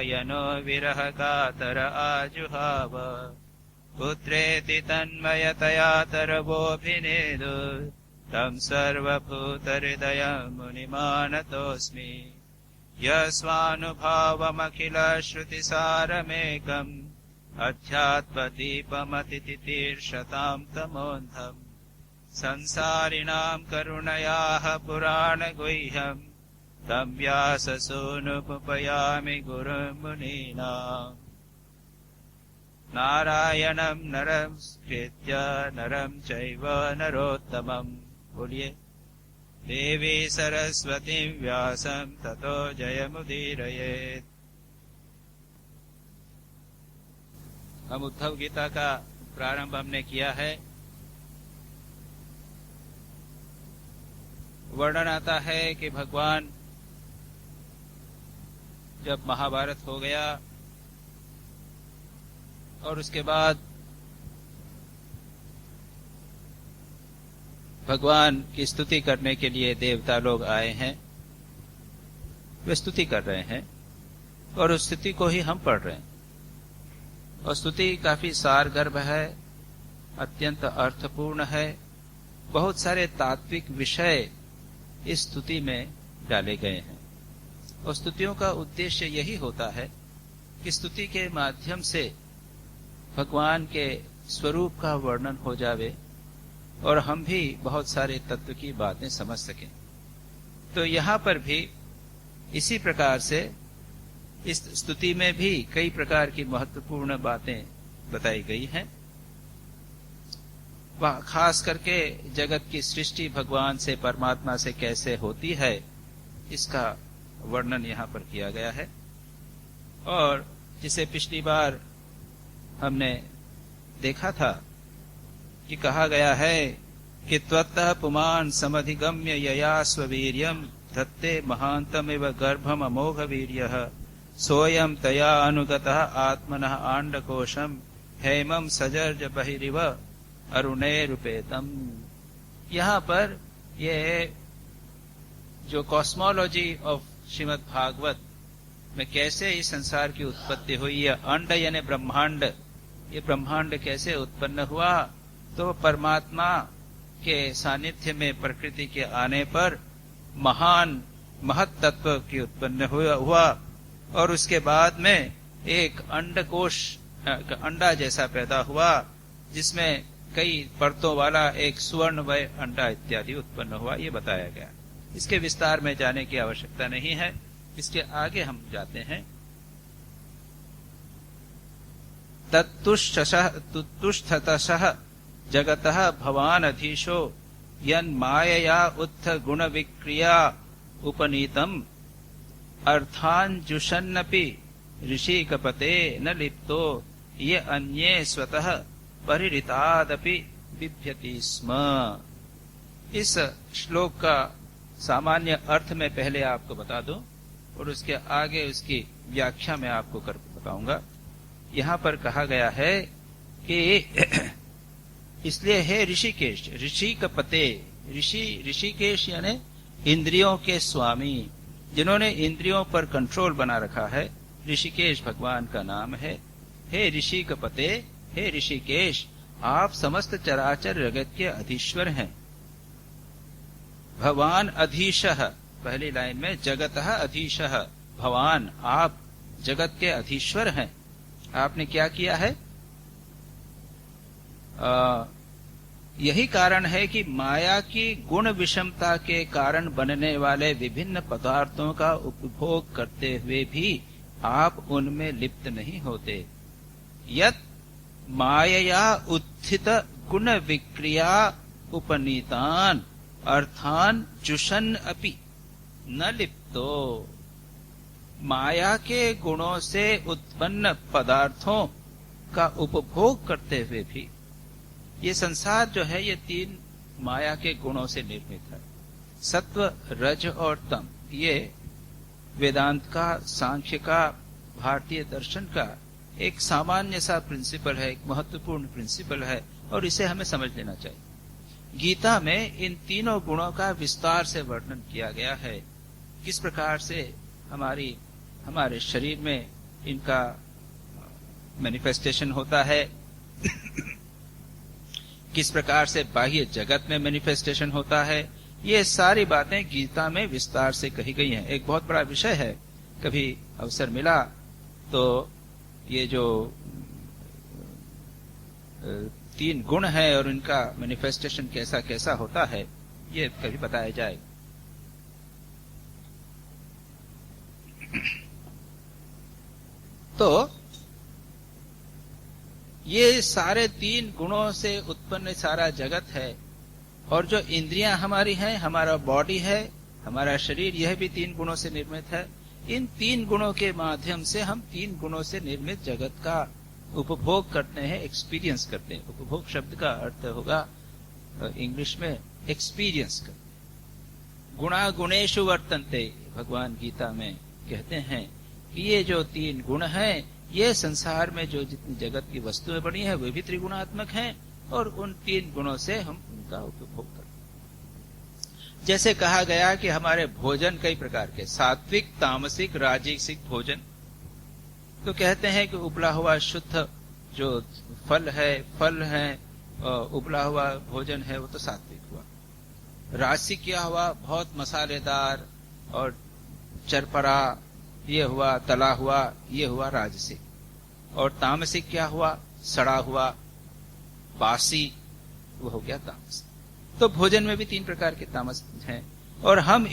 यनो विरह कातर आजुहाव पुत्रेति तन्मयतया तरवोऽभिनेदु तं सर्वभूतहृदयं मुनिमानतोऽस्मि यस्वानुभावमखिलश्रुतिसारमेकम् अध्यात्मदीपमतितितीर्षतां तमोऽन्धम् संसारिणां करुणयाः पुराणगुह्यम् तं व्याससूनुमुपयामि गुरुं मुनीनाम् नारायणं नरंस्कृत्य नरं चैव नरोत्तमम्। बोलिए देवी सरस्वतीं व्यासं ततो जयमुदीरयेत्। हम उद्धव गीता का प्रारंभ हमने किया है। वर्णन आता है कि भगवान जब महाभारत हो गया और उसके बाद भगवान की स्तुति करने के लिए देवता लोग आए हैं, वे स्तुति कर रहे हैं और उस स्तुति को ही हम पढ़ रहे हैं। और स्तुति काफी सारगर्भ है, अत्यंत अर्थपूर्ण है। बहुत सारे तात्विक विषय इस स्तुति में डाले गए हैं और स्तुतियों का उद्देश्य यही होता है कि स्तुति के माध्यम से भगवान के स्वरूप का वर्णन हो जावे और हम भी बहुत सारे तत्व की बातें समझ सकें। तो यहां पर भी इसी प्रकार से इस स्तुति में भी कई प्रकार की महत्वपूर्ण बातें बताई गई हैं। वह खास करके जगत की सृष्टि भगवान से, परमात्मा से कैसे होती है, इसका वर्णन यहां पर किया गया है। और जिसे पिछली बार हमने देखा था कि कहा गया है कि त्वत्तः पुमान् समधिगम्य यया स्ववीर्यम् धत्ते महान्तमिव गर्भम् अमोघ वीर्यः सोऽयं तया अनुगतः आत्मनः आण्डकोशम् हेमं सजर्ज बहिरिव अरुणेरुपेतम्। यहाँ पर ये जो कॉस्मोलॉजी ऑफ श्रीमद् भागवत में कैसे इस संसार की उत्पत्ति हुई, है अंड यानी ब्रह्मांड, ये ब्रह्मांड कैसे उत्पन्न हुआ, तो परमात्मा के सानिध्य में प्रकृति के आने पर महान महत तत्व की उत्पन्न हुआ और उसके बाद में एक अंडकोश, अंडा जैसा पैदा हुआ जिसमें कई परतों वाला एक सुवर्णमय अंडा इत्यादि उत्पन्न हुआ। ये बताया गया। इसके विस्तार में जाने की आवश्यकता नहीं है, इसके आगे हम जाते हैं। तत्तुष्टतः जगतः भवान अधीशो यन्मायया उत्थ गुण विक्रिया उपनीतम अर्थान्जुषन्नपि ऋषिकपते न लिप्तो ये अन्ये स्वतः परिरितादपि बिभ्यति स्म। इस श्लोक का सामान्य अर्थ में पहले आपको बता दूं और उसके आगे उसकी व्याख्या मैं आपको कर बताऊंगा। यहां पर कहा गया है कि इसलिए हे ऋषिकेश, ऋषिकपते, ऋषिकेश यानी इंद्रियों के स्वामी, जिन्होंने इंद्रियों पर कंट्रोल बना रखा है, ऋषिकेश भगवान का नाम है। हे ऋषिकपते, हे ऋषिकेश, आप समस्त चराचर जगत के अधीश्वर हैं। भवान अधीशः, पहली लाइन में जगतः अधीशः, भवान आप जगत के अधीश्वर हैं। आपने क्या किया है? यही कारण है कि माया की गुण विषमता के कारण बनने वाले विभिन्न पदार्थों का उपभोग करते हुए भी आप उनमें लिप्त नहीं होते। यत् मायया उत्थित गुण विक्रिया उपनीतान अर्थान जुषन अपि न लिप्तो। माया के गुणों से उत्पन्न पदार्थों का उपभोग करते हुए भी, ये संसार जो है ये तीन माया के गुणों से निर्मित है, सत्व, रज और तम। ये वेदांत का, सांख्य का, भारतीय दर्शन का एक सामान्य सा प्रिंसिपल है, एक महत्वपूर्ण प्रिंसिपल है और इसे हमें समझ लेना चाहिए। गीता में इन तीनों गुणों का विस्तार से वर्णन किया गया है, किस प्रकार से हमारे शरीर में इनका मैनिफेस्टेशन होता है, किस प्रकार से बाह्य जगत में मैनिफेस्टेशन होता है, ये सारी बातें गीता में विस्तार से कही गई हैं। एक बहुत बड़ा विषय है, कभी अवसर मिला तो ये जो 3 गुण है और इनका मैनिफेस्टेशन कैसा कैसा होता है, ये कभी बताया जाए। तो ये सारे 3 गुणों से उत्पन्न सारा जगत है, और जो इंद्रियां हमारी हैं, हमारा बॉडी है, हमारा शरीर, यह भी 3 गुणों से निर्मित है। इन 3 गुणों के माध्यम से हम 3 गुणों से निर्मित जगत का उपभोग करते हैं, एक्सपीरियंस करते हैं। उपभोग शब्द का अर्थ होगा इंग्लिश में एक्सपीरियंस करते। गुणा गुणेषु वर्तन्ते, भगवान गीता में कहते हैं कि ये जो 3 गुण हैं, ये संसार में जो जितनी जगत की वस्तुएं बनी है वे भी त्रिगुणात्मक हैं, और उन 3 गुणों से हम उनका उपभोग करते हैं। जैसे कहा गया कि हमारे भोजन कई प्रकार के, सात्विक, तामसिक, राजसिक भोजन। तो कहते हैं कि उबला हुआ शुद्ध जो फल है, उबला हुआ भोजन है, वो तो सात्विक हुआ। राजसिक क्या हुआ? बहुत मसालेदार और चरपरा, ये हुआ तला हुआ, ये हुआ राजसिक। और तामसिक क्या हुआ? सड़ा हुआ, बासी, वो हो गया तामसिक। तो भोजन में भी 3 प्रकार के तामस हैं, और हम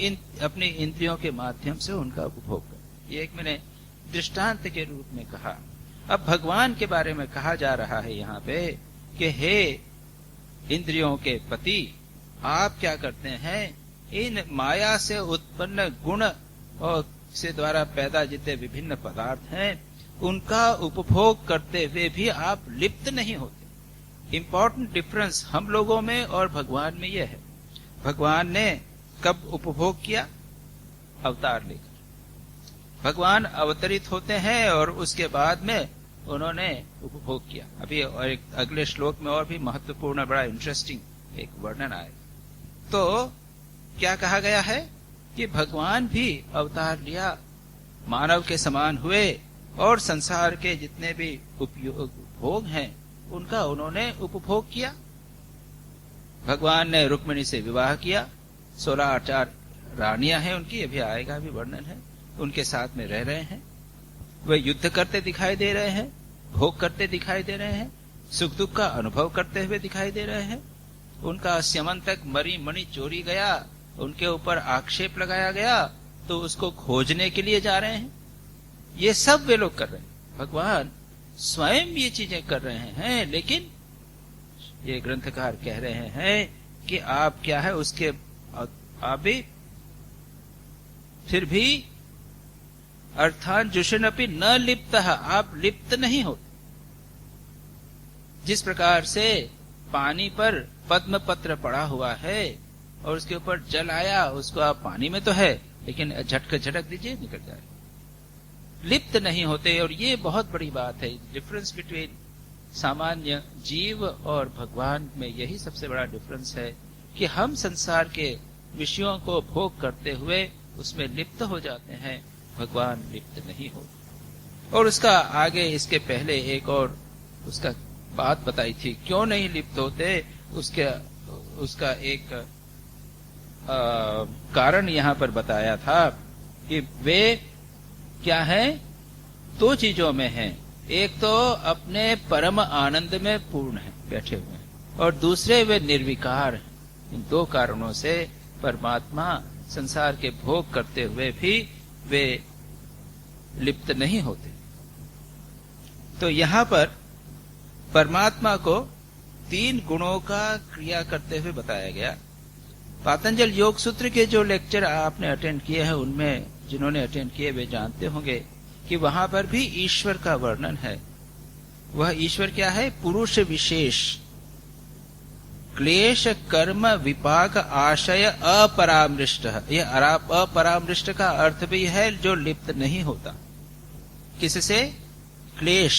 अपनी इंद्रियों के माध्यम से उनका उपभोग करते। ये एक मैंने दृष्टांत के रूप में कहा। अब भगवान के बारे में कहा जा रहा है यहाँ पे कि हे इंद्रियों के पति, आप क्या करते हैं? इन माया से उत्पन्न गुण और से द्वारा पैदा जितने विभिन्न पदार्थ हैं, उनका उपभोग करते हुए भी आप लिप्त नहीं होते। इंपॉर्टेंट डिफरेंस हम लोगों में और भगवान में यह है। भगवान ने कब उपभोग किया? अवतार लेकर। भगवान अवतरित होते हैं और उसके बाद में उन्होंने उपभोग किया। अभी और एक अगले श्लोक में और भी महत्वपूर्ण, बड़ा इंटरेस्टिंग एक वर्णन आएगा। तो क्या कहा गया है कि भगवान भी अवतार लिया, मानव के समान हुए, और संसार के जितने भी उपभोग हैं उनका उन्होंने उपभोग किया। भगवान ने रुक्मिणी से विवाह किया, 16 रानियां हैं उनकी, अभी आएगा भी वर्णन है। उनके साथ में रह रहे हैं, वे युद्ध करते दिखाई दे रहे हैं, भोग करते दिखाई दे रहे हैं, सुख दुख का अनुभव करते हुए दिखाई दे रहे हैं। उनका स्यमंतक मणि मणि चोरी गया, उनके ऊपर आक्षेप लगाया गया, तो उसको खोजने के लिए जा रहे हैं। ये सब वे लोग कर रहे हैं, भगवान स्वयं ये चीजें कर रहे हैं। लेकिन ये ग्रंथकार कह रहे हैं कि आप क्या है उसके, आप भी फिर भी अर्थान जुषनपि न लिप्त, आप लिप्त नहीं होते। जिस प्रकार से पानी पर पद्म पत्र पड़ा हुआ है और उसके ऊपर जल आया, उसको आप पानी में तो है लेकिन झटक दीजिए निकल जाए, लिप्त नहीं होते। और ये बहुत बड़ी बात है, डिफरेंस बिटवीन सामान्य जीव और भगवान में यही सबसे बड़ा डिफरेंस है कि हम संसार के विषयों को भोग करते हुए उसमें लिप्त हो जाते हैं, भगवान लिप्त नहीं हो। और उसका आगे, इसके पहले एक और उसका बात बताई थी, क्यों नहीं लिप्त होते, उसका एक कारण यहां पर बताया था कि वे क्या है, 2 चीजों में हैं। एक तो अपने परम आनंद में पूर्ण है, बैठे हुए हैं, और दूसरे वे निर्विकार हैं। इन 2 कारणों से परमात्मा संसार के भोग करते हुए भी वे लिप्त नहीं होते। तो यहां पर परमात्मा को 3 गुणों का क्रिया करते हुए बताया गया। पातंजल योग सूत्र के जो लेक्चर आपने अटेंड किए हैं, उनमें जिन्होंने अटेंड किए वे जानते होंगे कि वहां पर भी ईश्वर का वर्णन है। वह ईश्वर क्या है? पुरुष विशेष, क्लेश कर्म विपाक आशय अपरामृष्ट। यह अपरामृष्ट का अर्थ भी है जो लिप्त नहीं होता। किससे? क्लेश,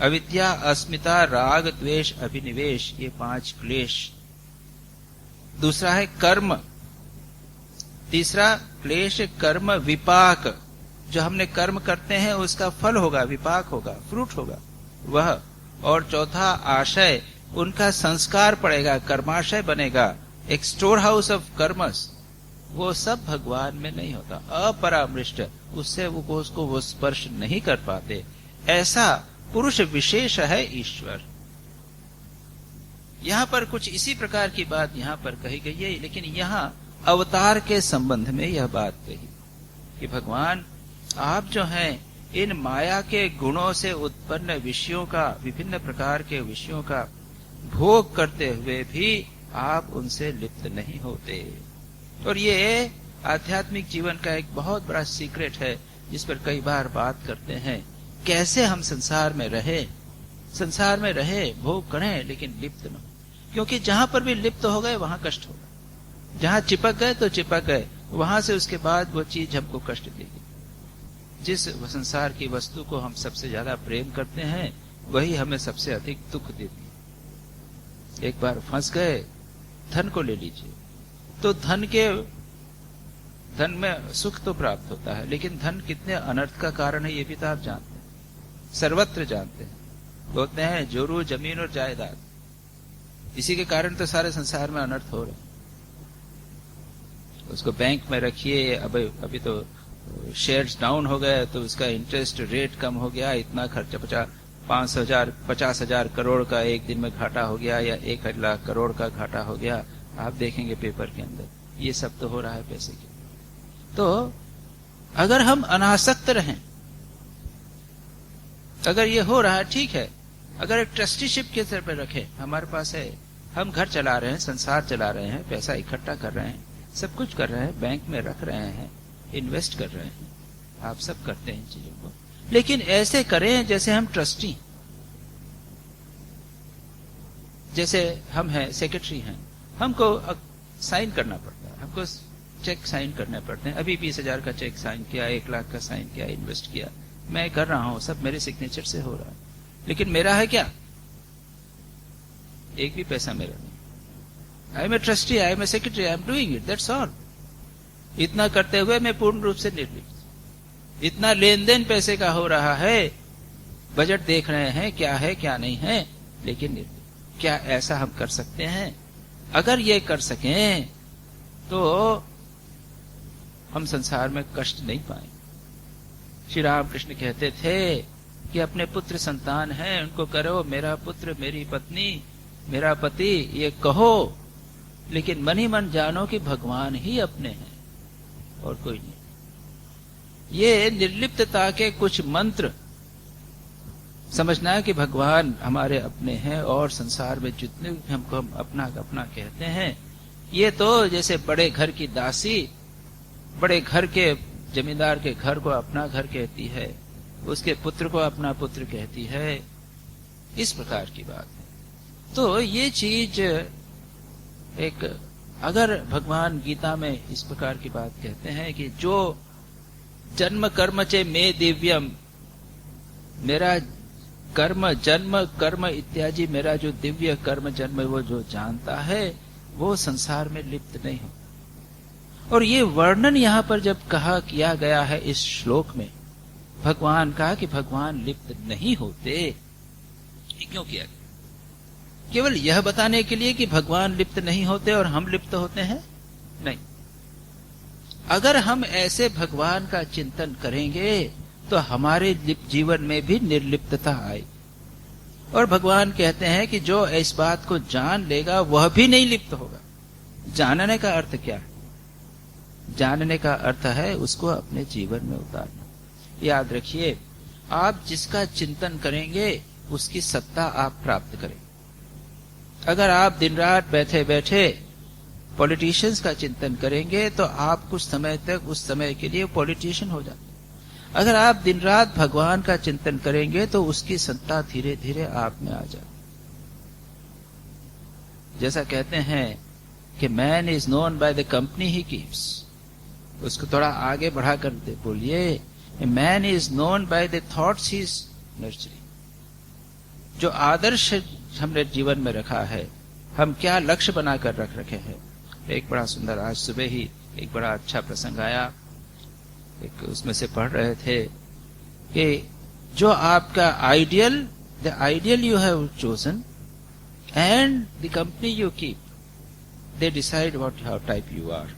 अविद्या, अस्मिता, राग, द्वेष, अभिनिवेश, ये 5 क्लेश। दूसरा है कर्म, तीसरा क्लेश कर्म विपाक, जो हमने कर्म करते हैं उसका फल होगा, विपाक होगा, फ्रूट होगा वह। और चौथा आशय, उनका संस्कार पड़ेगा, कर्माशय बनेगा, एक स्टोर हाउस ऑफ कर्मस, वो सब भगवान में नहीं होता, अपरामृष्ट, उससे उसको वो स्पर्श नहीं कर पाते। ऐसा पुरुष विशेष है ईश्वर। यहां पर कुछ इसी प्रकार की बात यहां पर कही गई है, लेकिन यहां अवतार के संबंध में यह बात कही कि भगवान आप जो हैं इन माया के गुणों से उत्पन्न विषयों का, विभिन्न प्रकार के विषयों का भोग करते हुए भी आप उनसे लिप्त नहीं होते। और ये आध्यात्मिक जीवन का एक बहुत बड़ा सीक्रेट है, जिस पर कई बार बात करते हैं। कैसे हम संसार में रहे, भोग करें, लेकिन लिप्त न हो। क्योंकि जहां पर भी लिप्त हो गए वहां कष्ट होगा, जहां चिपक गए तो चिपक गए, वहां से उसके बाद वो चीज हमको कष्ट देगी। जिस संसार की वस्तु को हम सबसे ज्यादा प्रेम करते हैं वही हमें सबसे अधिक दुख देती है। एक बार फंस गए, धन को ले लीजिए, तो धन में सुख तो प्राप्त होता है, लेकिन धन कितने अनर्थ का कारण है ये भी तो आप जानते हैं, सर्वत्र जानते हैं। बोलते हैं जोरू जमीन और जायदाद, इसी के कारण तो सारे संसार में अनर्थ हो रहे हैं। उसको बैंक में रखिए, अभी तो शेयर्स डाउन हो गए तो उसका इंटरेस्ट रेट कम हो गया, इतना खर्चा 50,000 करोड़ का एक दिन में घाटा हो गया, या 1 लाख करोड़ का घाटा हो गया। आप देखेंगे पेपर के अंदर, ये सब तो हो रहा है पैसे के। तो अगर हम अनासक्त रहें, अगर ये हो रहा है ठीक है, अगर एक ट्रस्टीशिप के तरह पर रखें, हमारे पास है, हम घर चला रहे हैं, संसार चला रहे हैं, पैसा इकट्ठा कर रहे हैं, सब कुछ कर रहे हैं, बैंक में रख रहे हैं, इन्वेस्ट कर रहे हैं, आप सब करते हैं इन चीजों को, लेकिन ऐसे करें जैसे हम ट्रस्टी, जैसे हम हैं सेक्रेटरी हैं, हमको साइन करना पड़ता है, हमको चेक साइन करने पड़ते हैं। अभी 20,000 का चेक साइन किया, 1 लाख का साइन किया, इन्वेस्ट किया, मैं कर रहा हूं, सब मेरे सिग्नेचर से हो रहा है, लेकिन मेरा है क्या? एक भी पैसा मेरा नहीं। I am a trustee, I am a secretary, I am doing it, that's all. इतना करते हुए मैं पूर्ण रूप से निर्लिप्त। इतना लेन देन पैसे का हो रहा है, बजट देख रहे हैं क्या है क्या नहीं है, लेकिन निर्लिप्त। क्या ऐसा हम कर सकते हैं? अगर ये कर सकें तो हम संसार में कष्ट नहीं पाएंगे। श्री रामकृष्ण कहते थे कि अपने पुत्र संतान हैं, उनको करो मेरा पुत्र, मेरी पत्नी, मेरा पति, ये कहो, लेकिन मन ही मन जानो कि भगवान ही अपने हैं और कोई नहीं। ये निर्लिप्तता के कुछ मंत्र समझना है कि भगवान हमारे अपने हैं, और संसार में जितने भी हमको हम अपना अपना कहते हैं, ये तो जैसे बड़े घर की दासी बड़े घर के जमींदार के घर को अपना घर कहती है, उसके पुत्र को अपना पुत्र कहती है, इस प्रकार की बात है। तो ये चीज एक, अगर भगवान गीता में इस प्रकार की बात कहते हैं कि जो जन्म कर्म चे मे दिव्यम, मेरा कर्म, जन्म कर्म इत्यादि, मेरा जो दिव्य कर्म जन्म वो जो जानता है वो संसार में लिप्त नहीं हो। और ये वर्णन यहां पर जब किया गया है इस श्लोक में भगवान का, कि भगवान लिप्त नहीं होते, ये क्यों किया गया? केवल यह बताने के लिए कि भगवान लिप्त नहीं होते और हम लिप्त होते हैं? नहीं। अगर हम ऐसे भगवान का चिंतन करेंगे तो हमारे जीवन में भी निर्लिप्तता आए। और भगवान कहते हैं कि जो इस बात को जान लेगा वह भी नहीं लिप्त होगा। जानने का अर्थ क्या है? जानने का अर्थ है उसको अपने जीवन में उतारना। याद रखिए, आप जिसका चिंतन करेंगे उसकी सत्ता आप प्राप्त करेंगे। अगर आप दिन रात बैठे बैठे पॉलिटिशियंस का चिंतन करेंगे तो आप कुछ समय तक उस समय के लिए पॉलिटिशियन हो जाते। अगर आप दिन रात भगवान का चिंतन करेंगे तो उसकी सत्ता धीरे धीरे आप में आ जाए। जैसा कहते हैं कि man is known by the company he keeps, उसको थोड़ा आगे बढ़ा कर बोलिए, man is known by the thoughts he is nurturing. जो आदर्श हमने जीवन में रखा है, हम क्या लक्ष्य बनाकर रख रखे हैं। एक बड़ा सुंदर, आज सुबह ही एक बड़ा अच्छा प्रसंग आया। एक उसमें से पढ़ रहे थे कि जो आपका ideal, the ideal you have chosen and the company you keep, they decide what how type you are.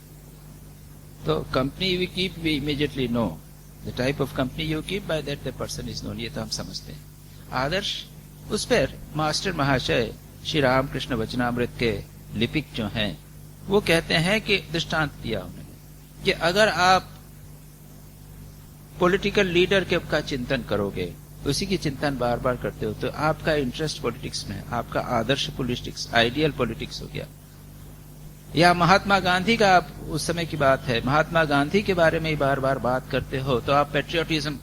तो company we keep, we immediately know the type of company you keep, by that the person is known. ये तो हम समझते हैं. आदर्श उस पर master महाशय श्री रामकृष्ण वचनामृत के लिपिक जो हैं वो कहते हैं कि दृष्टांत दिया उन्होंने कि अगर आप पॉलिटिकल लीडर के का चिंतन करोगे, उसी की चिंतन बार बार करते हो, तो आपका इंटरेस्ट पॉलिटिक्स में है, आपका आदर्श पॉलिटिक्स, आइडियल पॉलिटिक्स हो गया. या महात्मा गांधी का, आप उस समय की बात है, महात्मा गांधी के बारे में ही बार बार बात करते हो तो आप पेट्रियोटिज्म,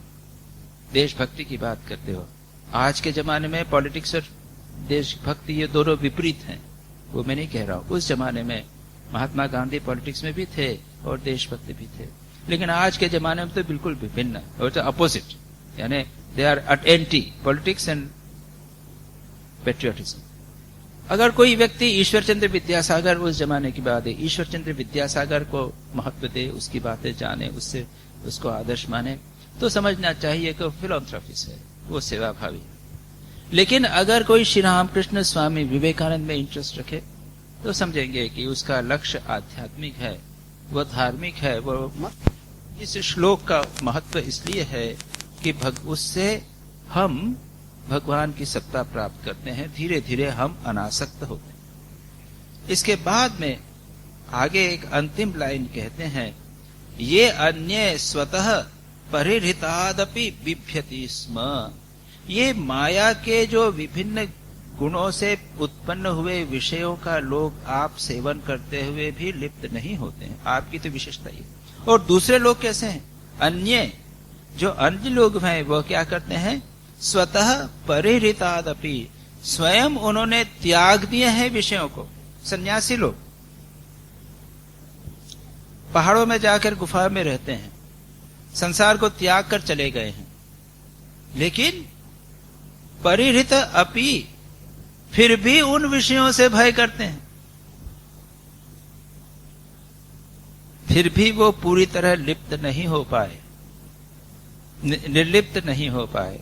देशभक्ति की बात करते हो. आज के जमाने में पॉलिटिक्स और देशभक्ति ये दोनों विपरीत हैं, वो मैं नहीं कह रहा हूं. उस जमाने में महात्मा गांधी पॉलिटिक्स में भी थे और देशभक्ति भी थे, लेकिन आज के जमाने में तो बिल्कुल विभिन्न और तो अपोजिट, यानी they are at anti politics and patriotism. अगर कोई व्यक्ति ईश्वरचंद्र विद्यासागर, उस जमाने की बात है, ईश्वरचंद्र विद्यासागर को महत्व दे, उसकी बातें जाने, उससे उसको आदर्श माने, तो समझना चाहिए कि वो फिलॉन्थ्रॉपिस्ट है, वो सेवाभावी है. लेकिन अगर कोई श्री रामकृष्ण स्वामी विवेकानंद में इंटरेस्ट रखे तो समझेंगे कि उसका लक्ष्य आध्यात्मिक है, वो धार्मिक है. वो इस श्लोक का महत्व इसलिए है कि उससे हम भगवान की सत्ता प्राप्त करते हैं, धीरे धीरे हम अनासक्त होते हैं. इसके बाद में आगे एक अंतिम लाइन कहते हैं, ये अन्य स्वतः परिहृतादपि बिभ्यति स्म. ये माया के जो विभिन्न गुणों से उत्पन्न हुए विषयों का लोग आप सेवन करते हुए भी लिप्त नहीं होते हैं. आपकी तो विशेषता ये. और दूसरे लोग कैसे हैं? अन्य, जो अन्य लोग हैं वो क्या करते हैं? स्वतः परिहृतादपि, स्वयं उन्होंने त्याग दिए हैं विषयों को. सन्यासी लोग पहाड़ों में जाकर गुफा में रहते हैं, संसार को त्याग कर चले गए हैं, लेकिन परिहृत अपि, फिर भी उन विषयों से भय करते हैं, फिर भी वो पूरी तरह लिप्त नहीं हो पाए, निर्लिप्त नहीं हो पाए.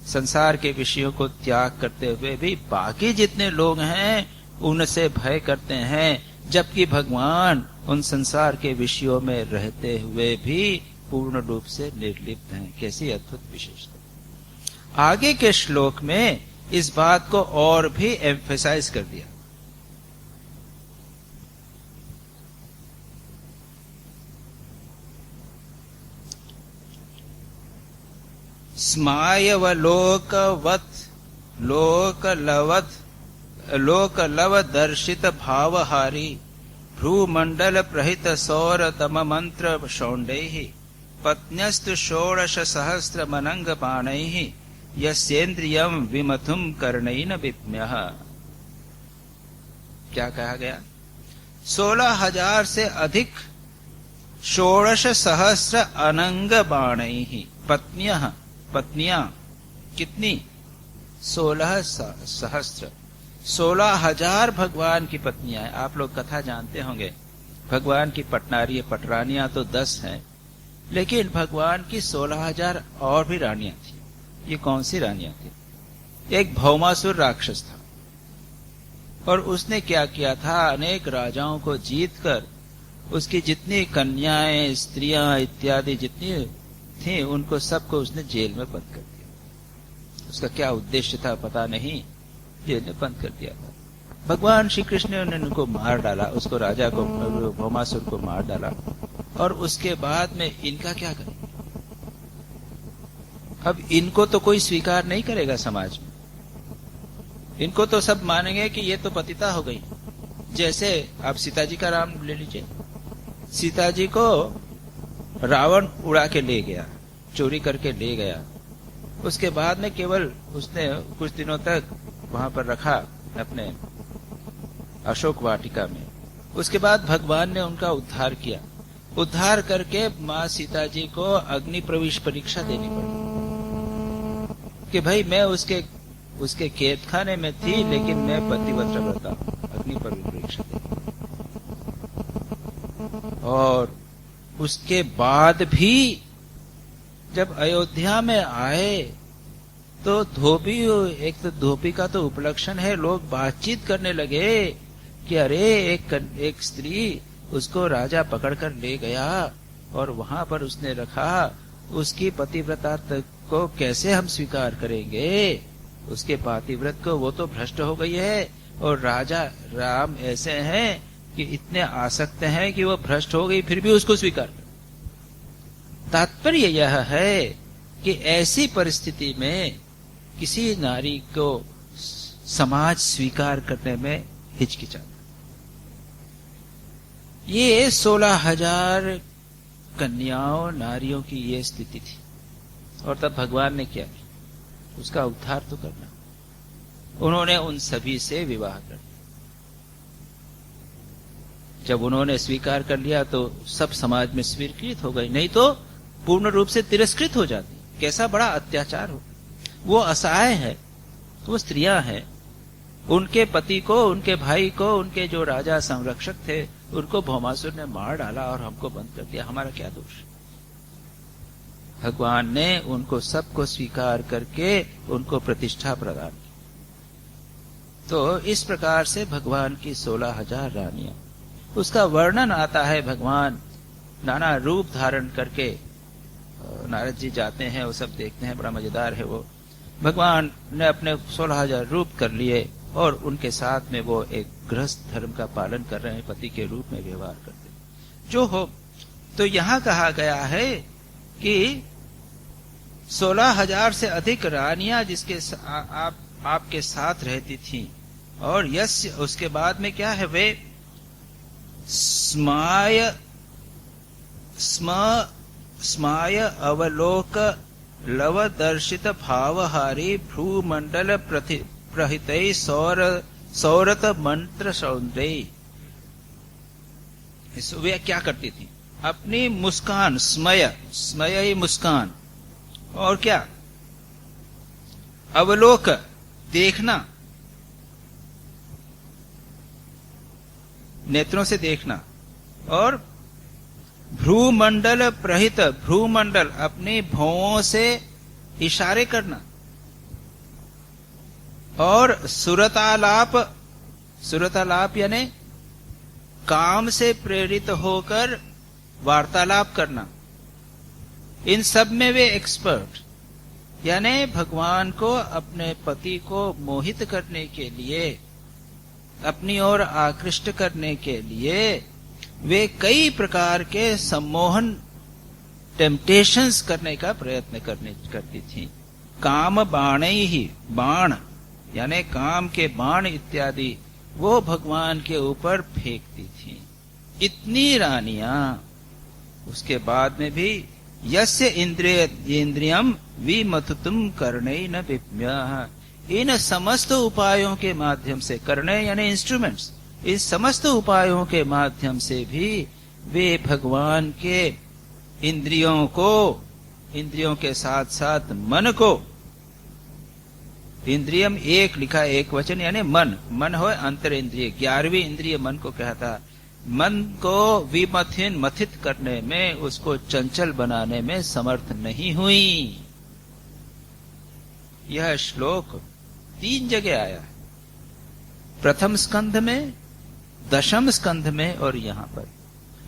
संसार के विषयों को त्याग करते हुए भी बाकी जितने लोग हैं उनसे भय करते हैं, जबकि भगवान उन संसार के विषयों में रहते हुए भी पूर्ण रूप से निर्लिप्त हैं. कैसी अद्भुत विशेषता. आगे के श्लोक में इस बात को और भी एम्फेसाइज कर दिया. स्मायवलोकवत लोकलव दर्शित भावहारी भ्रूमंडल प्रहित सौर तम मंत्र शौंडैः पत्न्यस्तु षोडश सहस्र मनंग पाणैः यस्येन्द्रियं विमथुम कर्णैन विप्म्यः. क्या कहा गया? 16,000 से अधिक षोडश सहस्र अनंग बाणैः. पत्नियां कितनी? 16 सहस्र, 16,000 भगवान की पत्नियां हैं. आप लोग कथा जानते होंगे, भगवान की पटरानियां तो 10 हैं, लेकिन भगवान की 16,000 और भी रानियां थी. ये कौन सी रानियां थी? एक भौमासुर राक्षस था, और उसने क्या किया था? अनेक राजाओं को जीतकर उसकी जितनी कन्याएं, स्त्रियां इत्यादि जितनी थी, उनको सबको उसने जेल में बंद कर दिया. उसका क्या उद्देश्य था पता नहीं, जेल में बंद कर दिया था. भगवान श्री कृष्ण ने उनको मार डाला, उसको राजा को, भौमासुर को मार डाला. और उसके बाद में इनका क्या करें? अब इनको तो कोई स्वीकार नहीं करेगा समाज में, इनको तो सब मानेंगे कि ये तो पतिता हो गई. जैसे आप सीता जी का राम ले लीजिए. सीता जी को रावण उड़ा के ले गया, चोरी करके ले गया. उसके बाद में केवल उसने कुछ दिनों तक वहां पर रखा अपने अशोक वाटिका में. उसके बाद भगवान ने उनका उद्धार किया. उद्धार करके माँ सीता जी को अग्नि प्रवेश परीक्षा देनी पड़ी कि भाई मैं उसके कैद खाने में थी, लेकिन मैं पतिव्रता व्रता हूं. अग्नि प्रवेश परीक्षा देनी. और उसके बाद भी जब अयोध्या में आए तो धोबी, एक तो धोबी का तो उपलक्षण है, लोग बातचीत करने लगे कि अरे एक स्त्री, उसको राजा पकड़कर ले गया और वहां पर उसने रखा, उसकी पतिव्रता को कैसे हम स्वीकार करेंगे, उसके पातिव्रत को, वो तो भ्रष्ट हो गई है, और राजा राम ऐसे हैं कि इतने आसक्त हैं कि वो भ्रष्ट हो गई फिर भी उसको स्वीकार कर। तात्पर्य यह है कि ऐसी परिस्थिति में किसी नारी को समाज स्वीकार करने में हिचकिचाता। ये 16,000 कन्याओं, नारियों की ये स्थिति थी, और तब भगवान ने क्या किया, उसका उद्धार तो करना। उन्होंने उन सभी से विवाह कर दिया। जब उन्होंने स्वीकार कर लिया तो सब समाज में स्वीकृत हो गई, नहीं तो पूर्ण रूप से तिरस्कृत हो जाती। कैसा बड़ा अत्याचार हो। वो असहाय है, वो स्त्रियां हैं, उनके पति को, उनके भाई को, उनके जो राजा संरक्षक थे, उनको भौमासुर ने मार डाला और हमको बंद कर दिया, हमारा क्या दोष। भगवान ने उनको सबको स्वीकार करके उनको प्रतिष्ठा प्रदान की। तो इस प्रकार से भगवान की 16,000 रानियां, उसका वर्णन आता है। भगवान नाना रूप धारण करके, नारद जी जाते हैं, वो सब देखते हैं, बड़ा मजेदार है वो। भगवान ने अपने 16,000 रूप कर लिए और उनके साथ में वो एक गृहस्थ धर्म का पालन कर रहे हैं, पति के रूप में व्यवहार करते जो हो। तो यहां कहा गया है कि 16,000 से अधिक रानियां जिसके आपके साथ रहती थीं, और यस्य, उसके बाद में क्या है, वे स्माय अवलोक लव दर्शित भावहारी भ्रूमंडल प्रहित सौरत मंत्र सौंदर्य। वे क्या करती थी, अपनी मुस्कान, स्मय मुस्कान, और क्या, अवलोक, देखना, नेत्रों से देखना, और भ्रूमंडल प्रहित, भ्रूमंडल, अपने भौं से इशारे करना, और सुरतालाप, सुरतालाप यानी काम से प्रेरित होकर वार्तालाप करना। इन सब में वे एक्सपर्ट, यानी भगवान को, अपने पति को मोहित करने के लिए, अपनी ओर आकृष्ट करने के लिए वे कई प्रकार के सम्मोहन, टेम्पटेशंस करने का प्रयत्न करती थी। काम बाण ही, बाण यानी काम के बाण इत्यादि वो भगवान के ऊपर फेंकती थी। इतनी रानियां, उसके बाद में भी यस्य इंद्रियम विमथुतुम कर्णेन विप्म्यः, इन समस्त उपायों के माध्यम से, कर्णे यानी इंस्ट्रूमेंट्स, इस समस्त उपायों के माध्यम से भी वे भगवान के इंद्रियों को, इंद्रियों के साथ साथ मन को, इंद्रियम एक लिखा, एक वचन यानी मन, मन हो अंतर इंद्रिय, 11वीं इंद्रिय मन को कहता, मन को मथित करने में, उसको चंचल बनाने में समर्थ नहीं हुई। यह श्लोक 3 जगह आया है, प्रथम स्कंध में, दशम स्कंध में, और यहां पर।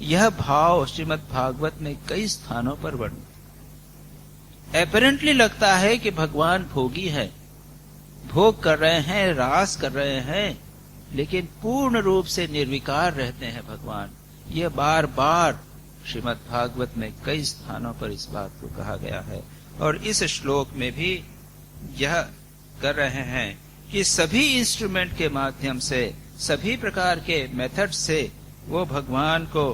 यह भाव श्रीमद् भागवत में कई स्थानों पर वर्णित। एपरेंटली लगता है कि भगवान भोगी है, भोग कर रहे हैं, रास कर रहे हैं, लेकिन पूर्ण रूप से निर्विकार रहते हैं भगवान। यह बार बार श्रीमद् भागवत में कई स्थानों पर इस बात को कहा गया है, और इस श्लोक में भी यह कर रहे हैं कि सभी इंस्ट्रूमेंट के माध्यम से, सभी प्रकार के मेथड से वो भगवान को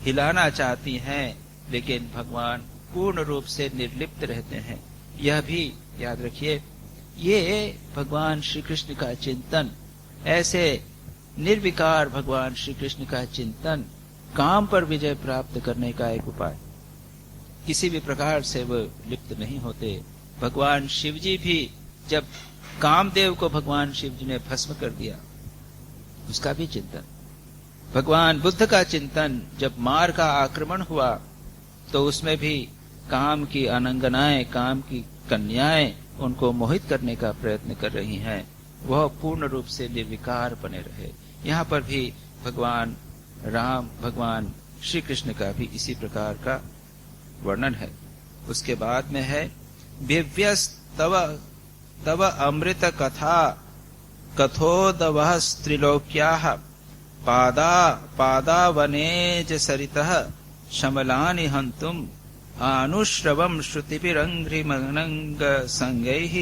हिलाना चाहती हैं, लेकिन भगवान पूर्ण रूप से निर्लिप्त रहते हैं। यह भी याद रखिए, ये भगवान श्री कृष्ण का चिंतन, ऐसे निर्विकार भगवान श्री कृष्ण का चिंतन, काम पर विजय प्राप्त करने का एक उपाय। किसी भी प्रकार से वो लिप्त नहीं होते। भगवान शिव जी भी, जब कामदेव को भगवान शिव जी ने भस्म कर दिया, उसका भी चिंतन। भगवान बुद्ध का चिंतन, जब मार का आक्रमण हुआ तो उसमें भी काम की अनंगनाएं, काम की कन्याएं उनको मोहित करने का प्रयत्न कर रही हैं, वह पूर्ण रूप से निर्विकार बने रहे। यहाँ पर भी भगवान राम, भगवान श्री कृष्ण का भी इसी प्रकार का वर्णन है। उसके बाद में है दिव्यस तव अमृत कथा कथोदवः स्त्रिलोक्याः पादावनेज सरितः शमलानि हन्तुम् आनुश्रवम् श्रुतिभिरङ्घ्रिमनङ्ग संगैः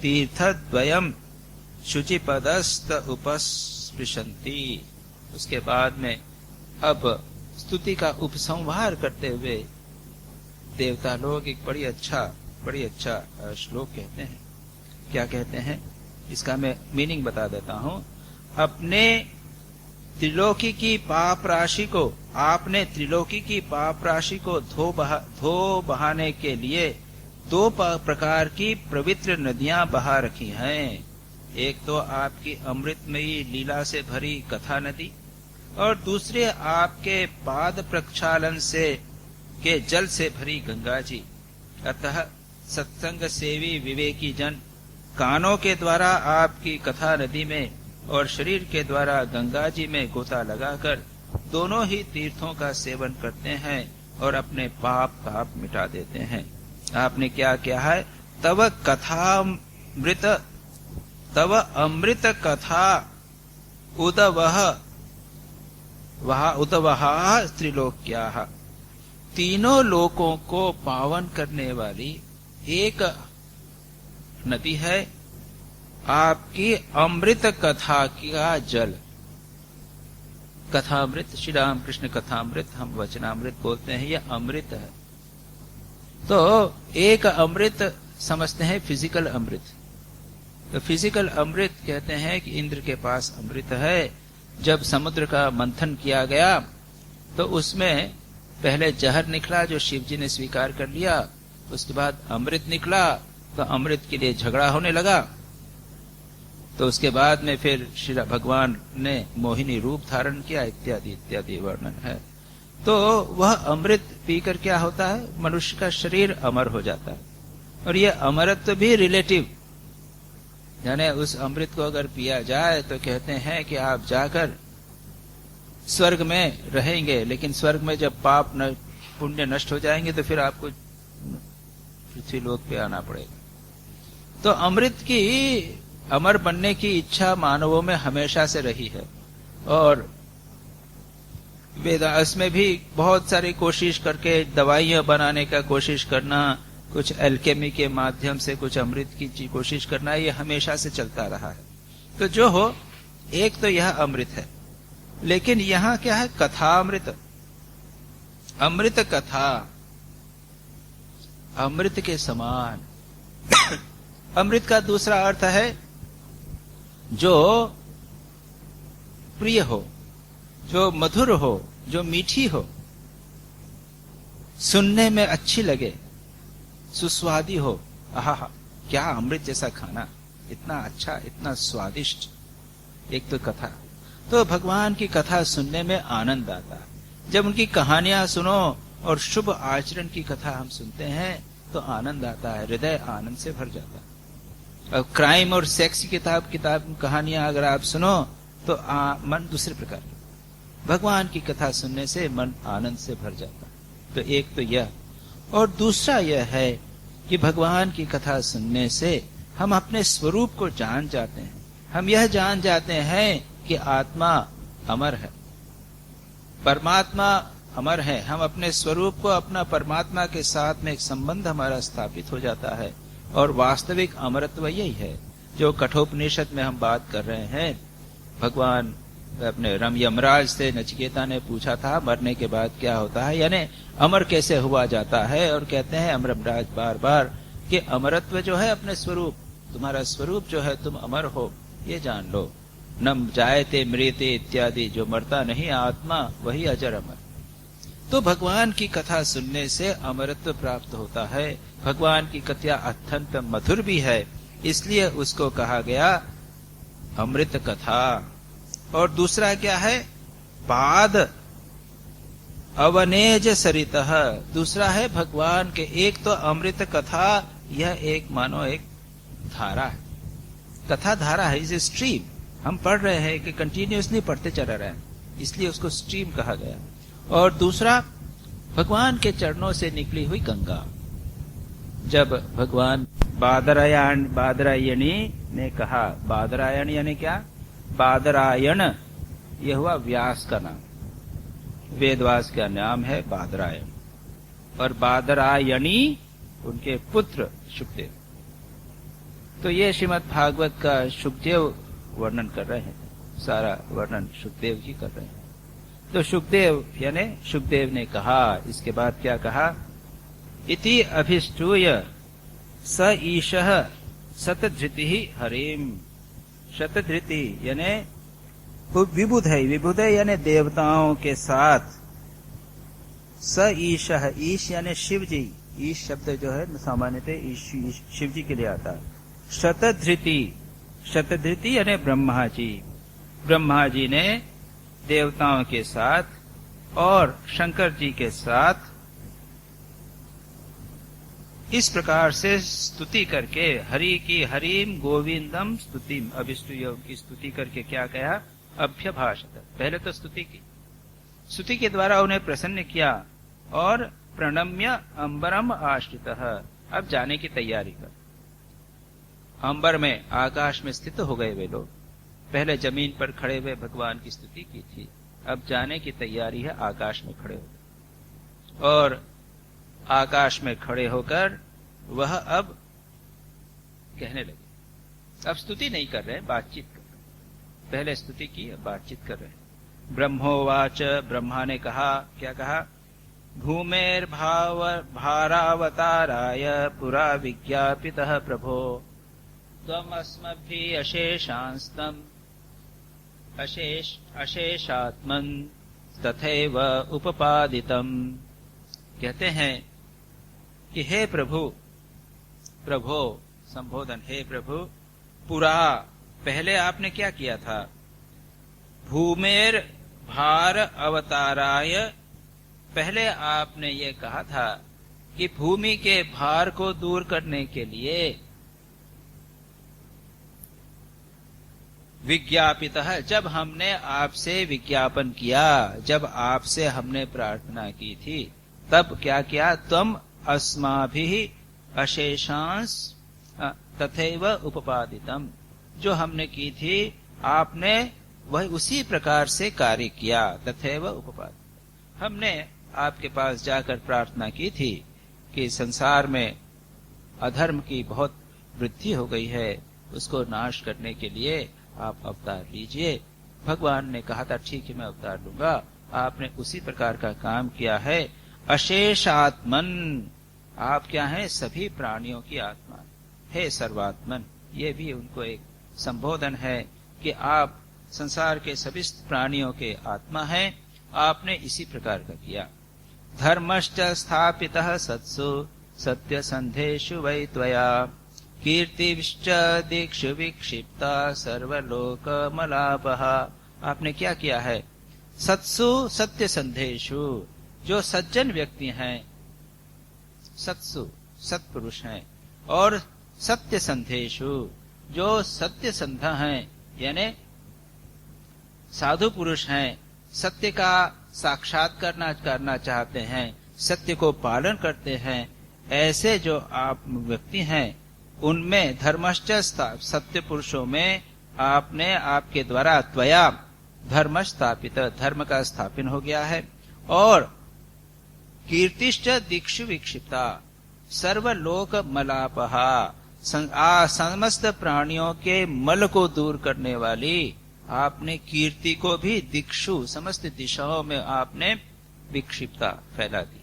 तीर्थद्वयम् शुचिपदस्त उपस्पृशन्ति। उसके बाद में अब स्तुति का उपसंहार करते हुए देवता लोग एक बड़ी अच्छा श्लोक कहते हैं। क्या कहते हैं, इसका मैं मीनिंग बता देता हूं। अपने त्रिलोकी की पाप राशि को, आपने त्रिलोकी की पाप राशि को धो बहाने के लिए दो प्रकार की पवित्र नदियां बहा रखी हैं। एक तो आपकी अमृतमयी लीला से भरी कथा नदी, और दूसरे आपके पाद प्रक्षालन से के जल से भरी गंगा जी। अतः सत्संग सेवी विवेकी जन कानों के द्वारा आपकी कथा नदी में और शरीर के द्वारा गंगा जी में गोता लगाकर दोनों ही तीर्थों का सेवन करते हैं और अपने पाप मिटा देते हैं। आपने क्या किया है, तव अमृत कथा उदवहा त्रिलोक्याः, तीनों लोकों को पावन करने वाली एक नदी है आपकी अमृत कथा का जल। कथामृत, श्री राम कृष्ण कथामृत हम वचनामृत बोलते हैं, यह अमृत है। तो एक अमृत समझते हैं फिजिकल अमृत। तो फिजिकल अमृत कहते हैं कि इंद्र के पास अमृत है। जब समुद्र का मंथन किया गया तो उसमें पहले जहर निकला जो शिव जी ने स्वीकार कर लिया, उसके बाद अमृत निकला तो अमृत के लिए झगड़ा होने लगा। तो उसके बाद में फिर श्री भगवान ने मोहिनी रूप धारण किया, इत्यादि इत्यादि वर्णन है। तो वह अमृत पीकर क्या होता है, मनुष्य का शरीर अमर हो जाता है। और यह अमरत्व भी रिलेटिव, यानी उस अमृत को अगर पिया जाए तो कहते हैं कि आप जाकर स्वर्ग में रहेंगे, लेकिन स्वर्ग में जब पाप पुण्य नष्ट हो जाएंगे तो फिर आपको पृथ्वी लोक पे आना पड़ेगा। तो अमृत की अमर बनने की इच्छा मानवों में हमेशा से रही है, और वेदास में भी बहुत सारी कोशिश करके दवाइयां बनाने का कोशिश करना, कुछ एल्केमी के माध्यम से कुछ अमृत की कोशिश करना, ये हमेशा से चलता रहा है। तो जो हो, एक तो यह अमृत है, लेकिन यहां क्या है, कथामृत, अमृत कथा, अमृत के समान। अमृत का दूसरा अर्थ है जो प्रिय हो, जो मधुर हो, जो मीठी हो, सुनने में अच्छी लगे, सुस्वादी हो। आहा, क्या अमृत जैसा खाना, इतना अच्छा, इतना स्वादिष्ट। एक तो कथा, तो भगवान की कथा सुनने में आनंद आता है। जब उनकी कहानियां सुनो और शुभ आचरण की कथा हम सुनते हैं तो आनंद आता है, हृदय आनंद से भर जाता है। अब क्राइम और सेक्स की किताब कहानियां अगर आप सुनो तो मन दूसरे प्रकार। भगवान की कथा सुनने से मन आनंद से भर जाता है। तो एक तो यह, और दूसरा यह है कि भगवान की कथा सुनने से हम अपने स्वरूप को जान जाते हैं। हम यह जान जाते हैं कि आत्मा अमर है, परमात्मा अमर है। हम अपने स्वरूप को, अपना परमात्मा के साथ में एक संबंध हमारा स्थापित हो जाता है, और वास्तविक अमरत्व यही है जो कठोपनिषद में हम बात कर रहे हैं। भगवान अपने यमराज से नचिकेता ने पूछा था मरने के बाद क्या होता है, यानी अमर कैसे हुआ जाता है, और कहते हैं यमराज बार बार कि अमरत्व जो है अपने स्वरूप, तुम्हारा स्वरूप जो है तुम अमर हो, ये जान लो। न जायते मृते इत्यादि, जो मरता नहीं आत्मा वही अजर अमर। तो भगवान की कथा सुनने से अमरत्व प्राप्त होता है। भगवान की कथा अत्यंत मधुर भी है, इसलिए उसको कहा गया अमृत कथा। और दूसरा क्या है, अवनेज सरितः, दूसरा है भगवान के, एक तो अमृत कथा, यह एक मानो एक धारा है, कथा धारा है, इस स्ट्रीम हम पढ़ रहे हैं कि कंटिन्यूअसली पढ़ते चला रहे हैं, इसलिए उसको स्ट्रीम कहा गया। और दूसरा भगवान के चरणों से निकली हुई गंगा। जब भगवान बादरायणी ने कहा, बादरायण यानी क्या, बादरायण यह हुआ व्यास का नाम, वेदव्यास का नाम है बादरायण, और बादरायणी उनके पुत्र शुकदेव। तो ये श्रीमद् भागवत का शुकदेव वर्णन कर रहे हैं, सारा वर्णन शुकदेव जी कर रहे हैं। तो शुकदेव यानी शुकदेव ने कहा, इसके बाद क्या कहा, इति अभिष्टूय स ईशः शतधृति हरिम, शतधृति यानी विबुधय, विबुधय यानी देवताओं के साथ, स ईशः, ईश यानी शिव जी, ईश शब्द जो है सामान्यतः शिव जी के लिए आता है। शतधृति, शतधृति यानी ब्रह्मा जी, ब्रह्मा जी ने देवताओं के साथ और शंकर जी के साथ इस प्रकार से स्तुति करके, हरि की हरिम गोविंदम स्तुतिम, अभिष्टुय की स्तुति करके क्या कहा, अभ्यभाषत, पहले तो स्तुति की, स्तुति के द्वारा उन्हें प्रसन्न किया, और प्रणम्य अंबरम आश्रितः, अब जाने की तैयारी कर। अंबर में, आकाश में स्थित हो गए वे लोग, पहले जमीन पर खड़े हुए भगवान की स्तुति की थी, अब जाने की तैयारी है आकाश में खड़े हो, और आकाश में खड़े होकर वह अब कहने लगे, अब स्तुति नहीं कर रहे, बातचीत कर रहे, पहले स्तुति की, अब बातचीत कर रहे हैं। ब्रह्मोवाच, ब्रह्मा ने कहा, क्या कहा, भूमेर भारावताराय पुरा विज्ञापितः प्रभो त्वम् अस्मभि अशेषांस्तम् अशेषात्मन् तथैव उपपादितम्। कहते हैं कि हे प्रभु, प्रभो संबोधन, हे प्रभु, पुरा पहले आपने क्या किया था, भूमेर भार अवताराय, पहले आपने ये कहा था कि भूमि के भार को दूर करने के लिए विज्ञापितः, जब हमने आपसे विज्ञापन किया, जब आपसे हमने प्रार्थना की थी, तब क्या किया, त्वम् अस्माभिः अशेषांस तथैव उपपादितम्, जो हमने की थी आपने वह उसी प्रकार से कार्य किया, तथैव उपपादितम्, हमने आपके पास जाकर प्रार्थना की थी कि संसार में अधर्म की बहुत वृद्धि हो गई है, उसको नाश करने के लिए आप अवतार लीजिए। भगवान ने कहा था ठीक है मैं अवतार लूंगा, आपने उसी प्रकार का काम किया है। अशेषात्मन, आप क्या हैं, सभी प्राणियों की आत्मा, हे सर्वात्मन, ये भी उनको एक संबोधन है कि आप संसार के सभी प्राणियों के आत्मा हैं, आपने इसी प्रकार का किया। धर्मश्च स्थापितः सत्सु सत्य संधेषु वै त्वया कीर्तिश्च दीक्षु विक्षिप्ता सर्वलोकमलापः, आपने क्या किया है, सत्सु सत्य संधेषु, जो सज्जन व्यक्ति हैं, सत्सु सत्पुरुष हैं, और सत्य संधेषु, जो सत्य संधा हैं, यानी साधु पुरुष हैं, सत्य का साक्षात्कार करना चाहते हैं, सत्य को पालन करते हैं, ऐसे जो आप व्यक्ति हैं, उनमें धर्मश्च, सत्य पुरुषों में आपने, आपके द्वारा त्वया धर्म स्थापित, धर्म का स्थापन हो गया है, और कीर्तिश्च दीक्षु विक्षिप्ता सर्वलोक मलापहा, समस्त प्राणियों के मल को दूर करने वाली आपने कीर्ति को भी दिक्षु, समस्त दिशाओं में आपने विक्षिप्ता फैला दी,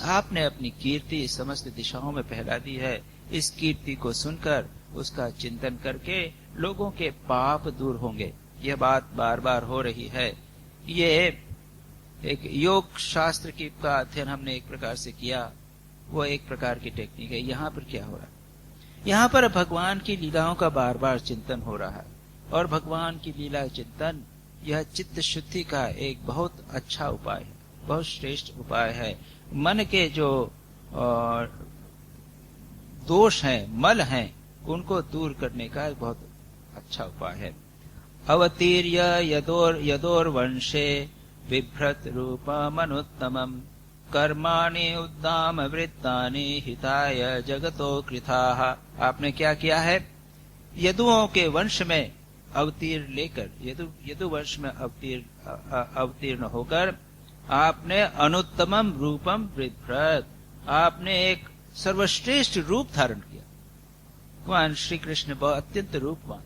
आपने अपनी कीर्ति समस्त दिशाओं में फैला दी है। इस कीर्ति को सुनकर उसका चिंतन करके लोगों के पाप दूर होंगे, यह बात बार बार हो रही है। ये एक योग शास्त्र की का अध्ययन हमने एक प्रकार से किया, वो एक प्रकार की टेक्निक है। यहाँ पर क्या हो रहा है, यहाँ पर भगवान की लीलाओं का बार बार चिंतन हो रहा है, और भगवान की लीला चिंतन यह चित्त शुद्धि का एक बहुत अच्छा उपाय है, बहुत श्रेष्ठ उपाय है। मन के जो दोष हैं, मल हैं, उनको दूर करने का एक बहुत अच्छा उपाय है। अवतीर्य यदोर वंशे बिभ्रत रूपमनुत्तमम् कर्माणि उद्दाम वृत्तानि हिताय जगतो कृताः। आपने क्या किया है? यदुओं के वंश में अवतीर्ण लेकर, यदु वंश में अवतीर्ण होकर आपने अनुत्तमम रूपम बिभ्रत, आपने एक सर्वश्रेष्ठ रूप धारण किया। भगवान श्री कृष्ण बहुत अत्यंत रूपवान,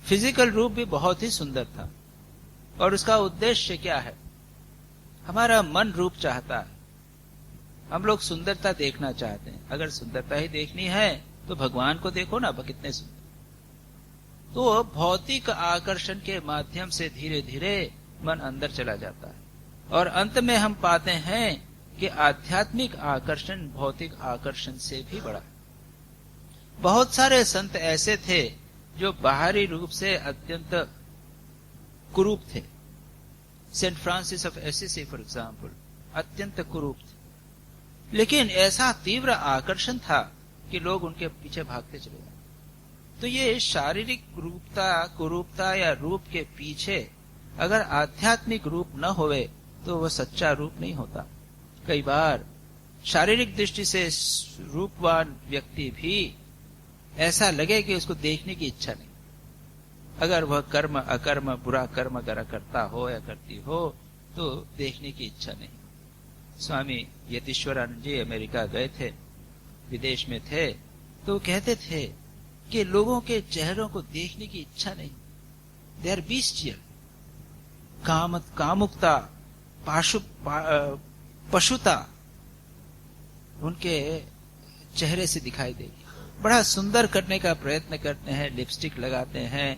फिजिकल रूप भी बहुत ही सुंदर था। और उसका उद्देश्य क्या है? हमारा मन रूप चाहता है, हम लोग सुंदरता देखना चाहते हैं। अगर सुंदरता ही देखनी है तो भगवान को देखो ना, कितने सुंदर। तो भौतिक आकर्षण के माध्यम से धीरे धीरे मन अंदर चला जाता है और अंत में हम पाते हैं कि आध्यात्मिक आकर्षण भौतिक आकर्षण से भी बड़ा है। बहुत सारे संत ऐसे थे जो बाहरी रूप से अत्यंत कुरूप थे। Saint Francis of Assisi for example अत्यंत कुरूप थे, लेकिन ऐसा तीव्र आकर्षण था कि लोग उनके पीछे भागते चले गए। तो ये शारीरिक कुरूपता या रूप के पीछे अगर आध्यात्मिक रूप न होवे तो वह सच्चा रूप नहीं होता। कई बार शारीरिक दृष्टि से रूपवान व्यक्ति भी ऐसा लगे कि उसको देखने की इच्छा नहीं। अगर वह कर्म अकर्म बुरा कर्म अगर करता हो या करती हो तो देखने की इच्छा नहीं। स्वामी यतीश्वरानंद जी अमेरिका गए थे, विदेश में थे, तो कहते थे कि लोगों के चेहरों को देखने की इच्छा नहीं। दे आर बीस्टियल, कामुकता, पशुता उनके चेहरे से दिखाई देगी। बड़ा सुंदर करने का प्रयत्न करते हैं, लिपस्टिक लगाते हैं,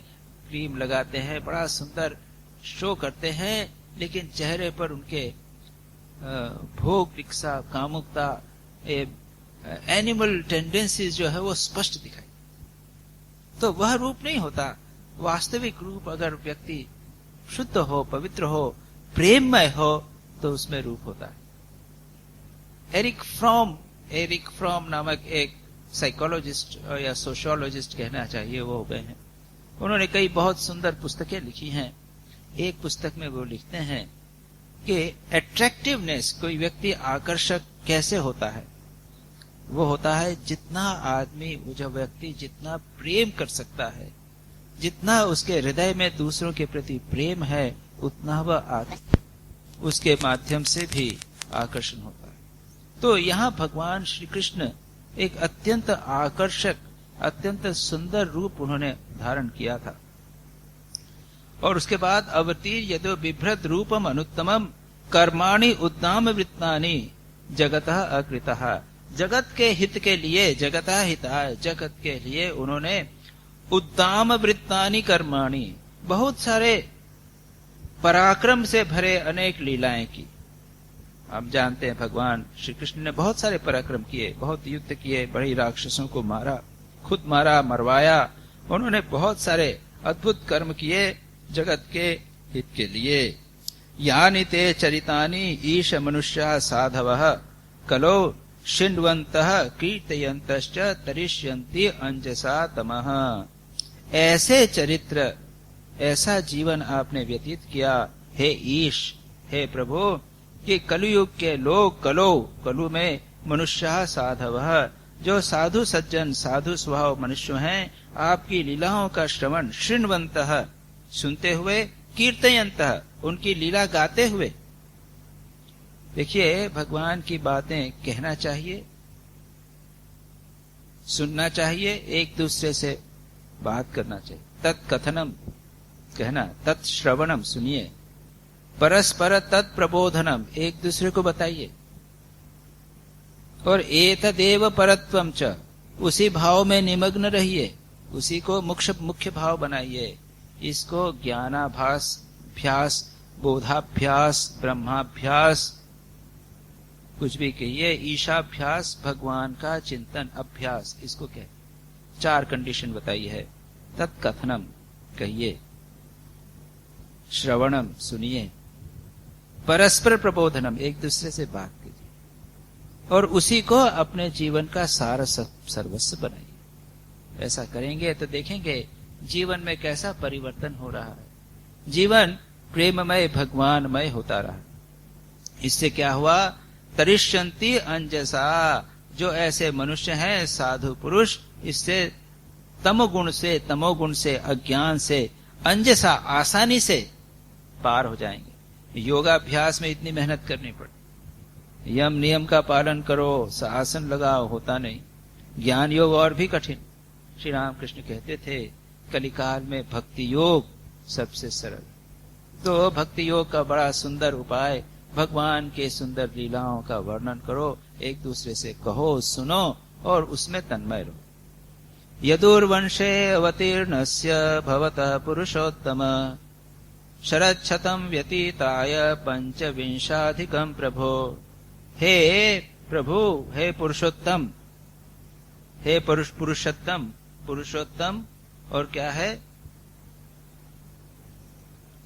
क्रीम लगाते हैं, बड़ा सुंदर शो करते हैं, लेकिन चेहरे पर उनके भोग इच्छा, कामुकता, एनिमल टेंडेंसीज जो है वो स्पष्ट दिखाई। तो वह रूप नहीं होता। वास्तविक रूप अगर व्यक्ति शुद्ध हो, पवित्र हो, प्रेममय हो तो उसमें रूप होता है। एरिक फ्रॉम नामक एक साइकोलॉजिस्ट या सोशियोलॉजिस्ट कहना चाहिए, वो हो गए हैं। उन्होंने कई बहुत सुंदर पुस्तकें लिखी हैं। एक पुस्तक में वो लिखते हैं कि अट्रैक्टिवनेस, कोई व्यक्ति आकर्षक कैसे होता है? वो होता है जितना आदमी, जो व्यक्ति जितना प्रेम कर सकता है, जितना उसके हृदय में दूसरों के प्रति प्रेम है, उतना वह उसके माध्यम से भी आकर्षण होता है। तो यहाँ भगवान श्री कृष्ण एक अत्यंत आकर्षक, अत्यंत सुंदर रूप उन्होंने धारण किया था। और उसके बाद अवतीर यदो बिभ्रत रूपम अनुत्तमम कर्माणि उद्दाम वृत्तानि जगतः अकृतः। जगत के हित के लिए, जगतः हिताय, जगत के लिए उन्होंने उद्दाम वृत्तानि कर्माणि, बहुत सारे पराक्रम से भरे अनेक लीलाएं की। आप जानते हैं भगवान श्री कृष्ण ने बहुत सारे पराक्रम किए, बहुत युद्ध किए, बड़े राक्षसों को मारा, खुद मारा, मरवाया। उन्होंने बहुत सारे अद्भुत कर्म किए जगत के हित के लिए। यानि ते चरितानि ईश मनुष्या साधवः कलो शिण्वन्तः कीर्तयन्तश्च तरिष्यन्ति अंजसा तमः। ऐसे चरित्र, ऐसा जीवन आपने व्यतीत किया हे ईश, हे प्रभु, कि कलयुग के लोग, कलु में मनुष्य साधवः, जो साधु सज्जन, साधु स्वभाव मनुष्य हैं, आपकी लीलाओं का श्रवण, शृण्वन्तः, सुनते हुए, कीर्तयन्तः, उनकी लीला गाते हुए। देखिए, भगवान की बातें कहना चाहिए, सुनना चाहिए, एक दूसरे से बात करना चाहिए। तत्कथनम कहना, तत्श्रवणम सुनिए, परस्पर तत्प्रबोधनम, एक दूसरे को बताइए। और एतदेव परत्वम च, उसी भाव में निमग्न रहिए, उसी को मुख्य भाव बनाइए। इसको ज्ञानाभास अभ्यास, बोधाभ्यास, ब्रह्माभ्यास, कुछ भी कहिए, ईशाभ्यास, भगवान का चिंतन अभ्यास, इसको कहे। 4 कंडीशन बताई है। तत्कथनम कहिए, श्रवणम सुनिए, परस्पर प्रबोधनम, एक दूसरे से बात कीजिए और उसी को अपने जीवन का सार सर्वस्व बनाइए। ऐसा करेंगे तो देखेंगे जीवन में कैसा परिवर्तन हो रहा है। जीवन प्रेममय भगवानमय होता रहा। इससे क्या हुआ, तरिष्यंती अंजसा, जो ऐसे मनुष्य हैं साधु पुरुष, इससे तमोगुण से अज्ञान से अंजसा आसानी से पार हो जाएंगे। योगाभ्यास में इतनी मेहनत करनी पड़ती, यम नियम का पालन करो, आसन लगाओ, होता नहीं। ज्ञान योग और भी कठिन। श्री रामकृष्ण कहते थे कलिकाल में भक्ति योग सबसे सरल। तो भक्ति योग का बड़ा सुंदर उपाय, भगवान के सुंदर लीलाओं का वर्णन करो, एक दूसरे से कहो, सुनो और उसमें तन्मय रहो। यदुर्वंशे अवतीर्णस्य भवतः पुरुषोत्तम शरच्छतं व्यतीताय पंचविंशाधिकं प्रभो। हे प्रभु, हे पुरुषोत्तम, हे पुरुषोत्तम और क्या है,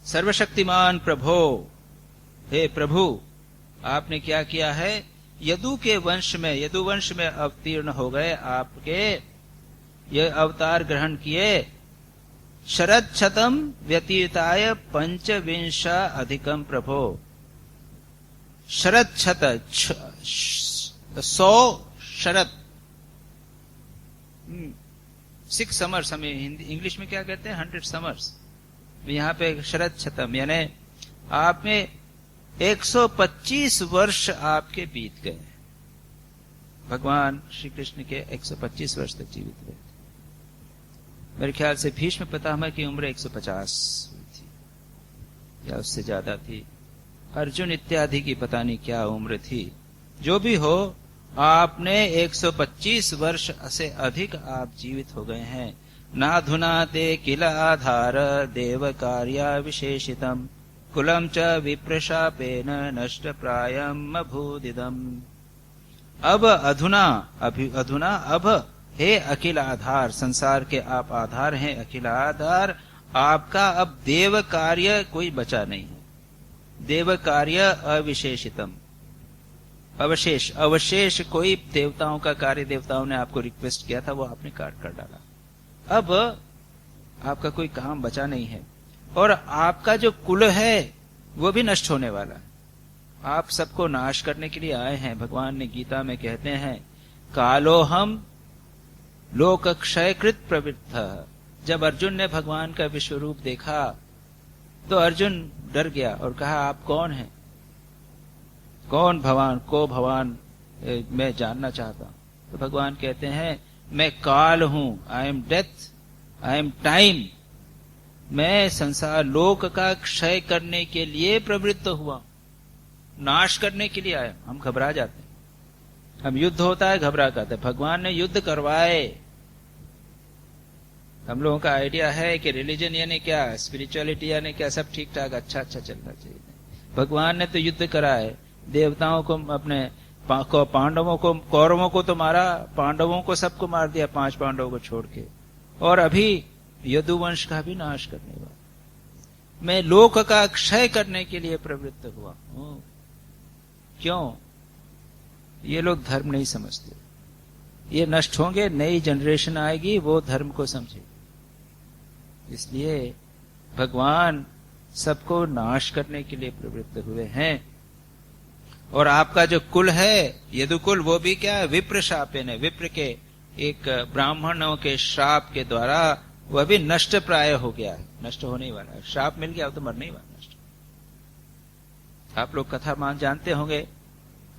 सर्वशक्तिमान प्रभो। हे प्रभु, आपने क्या किया है, यदु के वंश में, यदु वंश में अवतीर्ण हो गए, आपके ये अवतार ग्रहण किए। शरद शतम व्यतीताय पंचविंशा अधिकम प्रभो। शरद शत 100 शरद, 6 समर्स, हमें हिंदी इंग्लिश में क्या कहते हैं, 100 समर्स। यहाँ पे शरद शतम यानी आप में 125 वर्ष आपके बीत गए। भगवान श्री कृष्ण के 125 वर्ष तक जीवित रहे। मेरे ख्याल से भीष्म पितामह की उम्र 150 थी या उससे ज्यादा थी। अर्जुन इत्यादि की पता नहीं क्या उम्र थी। जो भी हो, आपने 125 वर्ष से अधिक आप जीवित हो गए हैं। नाधुना ते किल आधार देव कार्या विशेषितम कुलम च विप्रशापेन नष्ट प्रायम अभूदिदम। अब अधुना अब हे अखिल आधार, संसार के आप आधार हैं, अखिल आधार, आपका अब देव कार्य कोई बचा नहीं है। देव कार्य अविशेषितम, अवशेष कोई देवताओं का कार्य, देवताओं ने आपको रिक्वेस्ट किया था वो आपने काट कर डाला। अब आपका कोई काम बचा नहीं है और आपका जो कुल है वो भी नष्ट होने वाला है। आप सबको नाश करने के लिए आए हैं। भगवान ने गीता में कहते हैं कालोहम लोक क्षयकृत प्रवृत्त। जब अर्जुन ने भगवान का विश्व रूप देखा तो अर्जुन डर गया और कहा आप कौन हैं, कौन भगवान को भगवान मैं जानना चाहता हूं। तो भगवान कहते हैं मैं काल हूं, I am death, I am time. मैं संसार लोक का क्षय करने के लिए प्रवृत्त हुआ, नाश करने के लिए आया। हम घबरा जाते हैं, हम युद्ध होता है घबरा जाते हैं। भगवान ने युद्ध करवाए। हम लोगों का आइडिया है कि रिलीजन यानी क्या, स्पिरिचुअलिटी यानी क्या, सब ठीक ठाक अच्छा चलना चाहिए। भगवान ने तो युद्ध कराए। देवताओं को, अपने पांडवों को, कौरवों को तो मारा, पांडवों को सबको मार दिया, 5 पांडवों को छोड़ के। और अभी यदुवंश का भी नाश करने वाला। मैं लोक का क्षय करने के लिए प्रवृत्त हुआ हूं। क्यों? ये लोग धर्म नहीं समझते। ये नष्ट होंगे, नई जनरेशन आएगी, वो धर्म को समझेगी। इसलिए भगवान सबको नाश करने के लिए प्रवृत्त हुए हैं। और आपका जो कुल है यदुकुल, वो भी क्या, विप्र शापेन है। विप्र के एक ब्राह्मणों के श्राप के द्वारा वह भी नष्ट प्राय हो गया है, नष्ट होने वाला है। श्राप मिल गया तो मरने ही वाला, नष्ट। आप लोग कथा मान जानते होंगे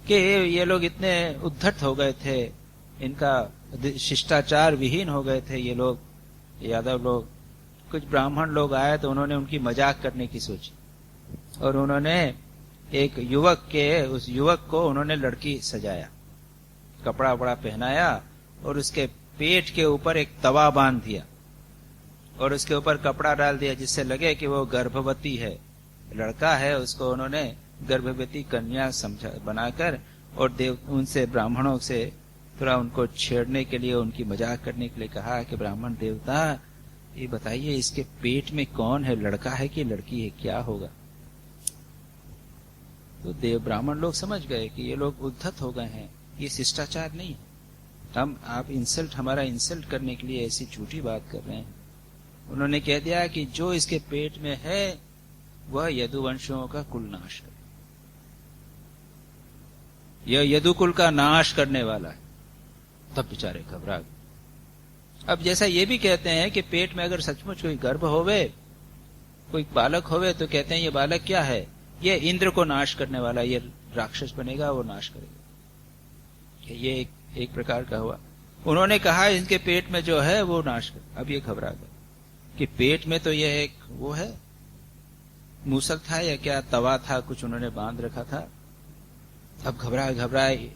कि ये लोग इतने उद्धत हो गए थे, इनका शिष्टाचार विहीन हो गए थे ये लोग, यादव लोग। कुछ ब्राह्मण लोग आए तो उन्होंने उनकी मजाक करने की सोची और उन्होंने एक युवक के, उस युवक को उन्होंने लड़की सजाया, कपड़ा वपड़ा पहनाया और उसके पेट के ऊपर एक तवा बांध दिया और उसके ऊपर कपड़ा डाल दिया जिससे लगे कि वो गर्भवती है, लड़का है। उसको उन्होंने गर्भवती कन्या समझा बनाकर और उनसे ब्राह्मणों से थोड़ा उनको छेड़ने के लिए, उनकी मजाक करने के लिए कहा कि ब्राह्मण देवता ये बताइए इसके पेट में कौन है, लड़का है कि लड़की है, क्या होगा? तो देव ब्राह्मण लोग समझ गए कि ये लोग उद्धत हो गए हैं, ये शिष्टाचार नहीं है, आप हमारा इंसल्ट करने के लिए ऐसी झूठी बात कर रहे हैं। उन्होंने कह दिया कि जो इसके पेट में है वह यदुवंशियों का कुल नाश करे, यह यदुकुल का नाश करने वाला है। तब बेचारे घबरा गए। अब जैसा ये भी कहते हैं कि पेट में अगर सचमुच कोई गर्भ होवे, कोई बालक होवे, तो कहते हैं ये बालक क्या है, ये इंद्र को नाश करने वाला, ये राक्षस बनेगा, वो नाश करेगा। ये एक प्रकार का हुआ। उन्होंने कहा इनके पेट में जो है वो नाश कर। अब ये घबरा गए कि पेट में तो ये एक वो है, मूसल था या क्या तवा था, कुछ उन्होंने बांध रखा था। अब घबराए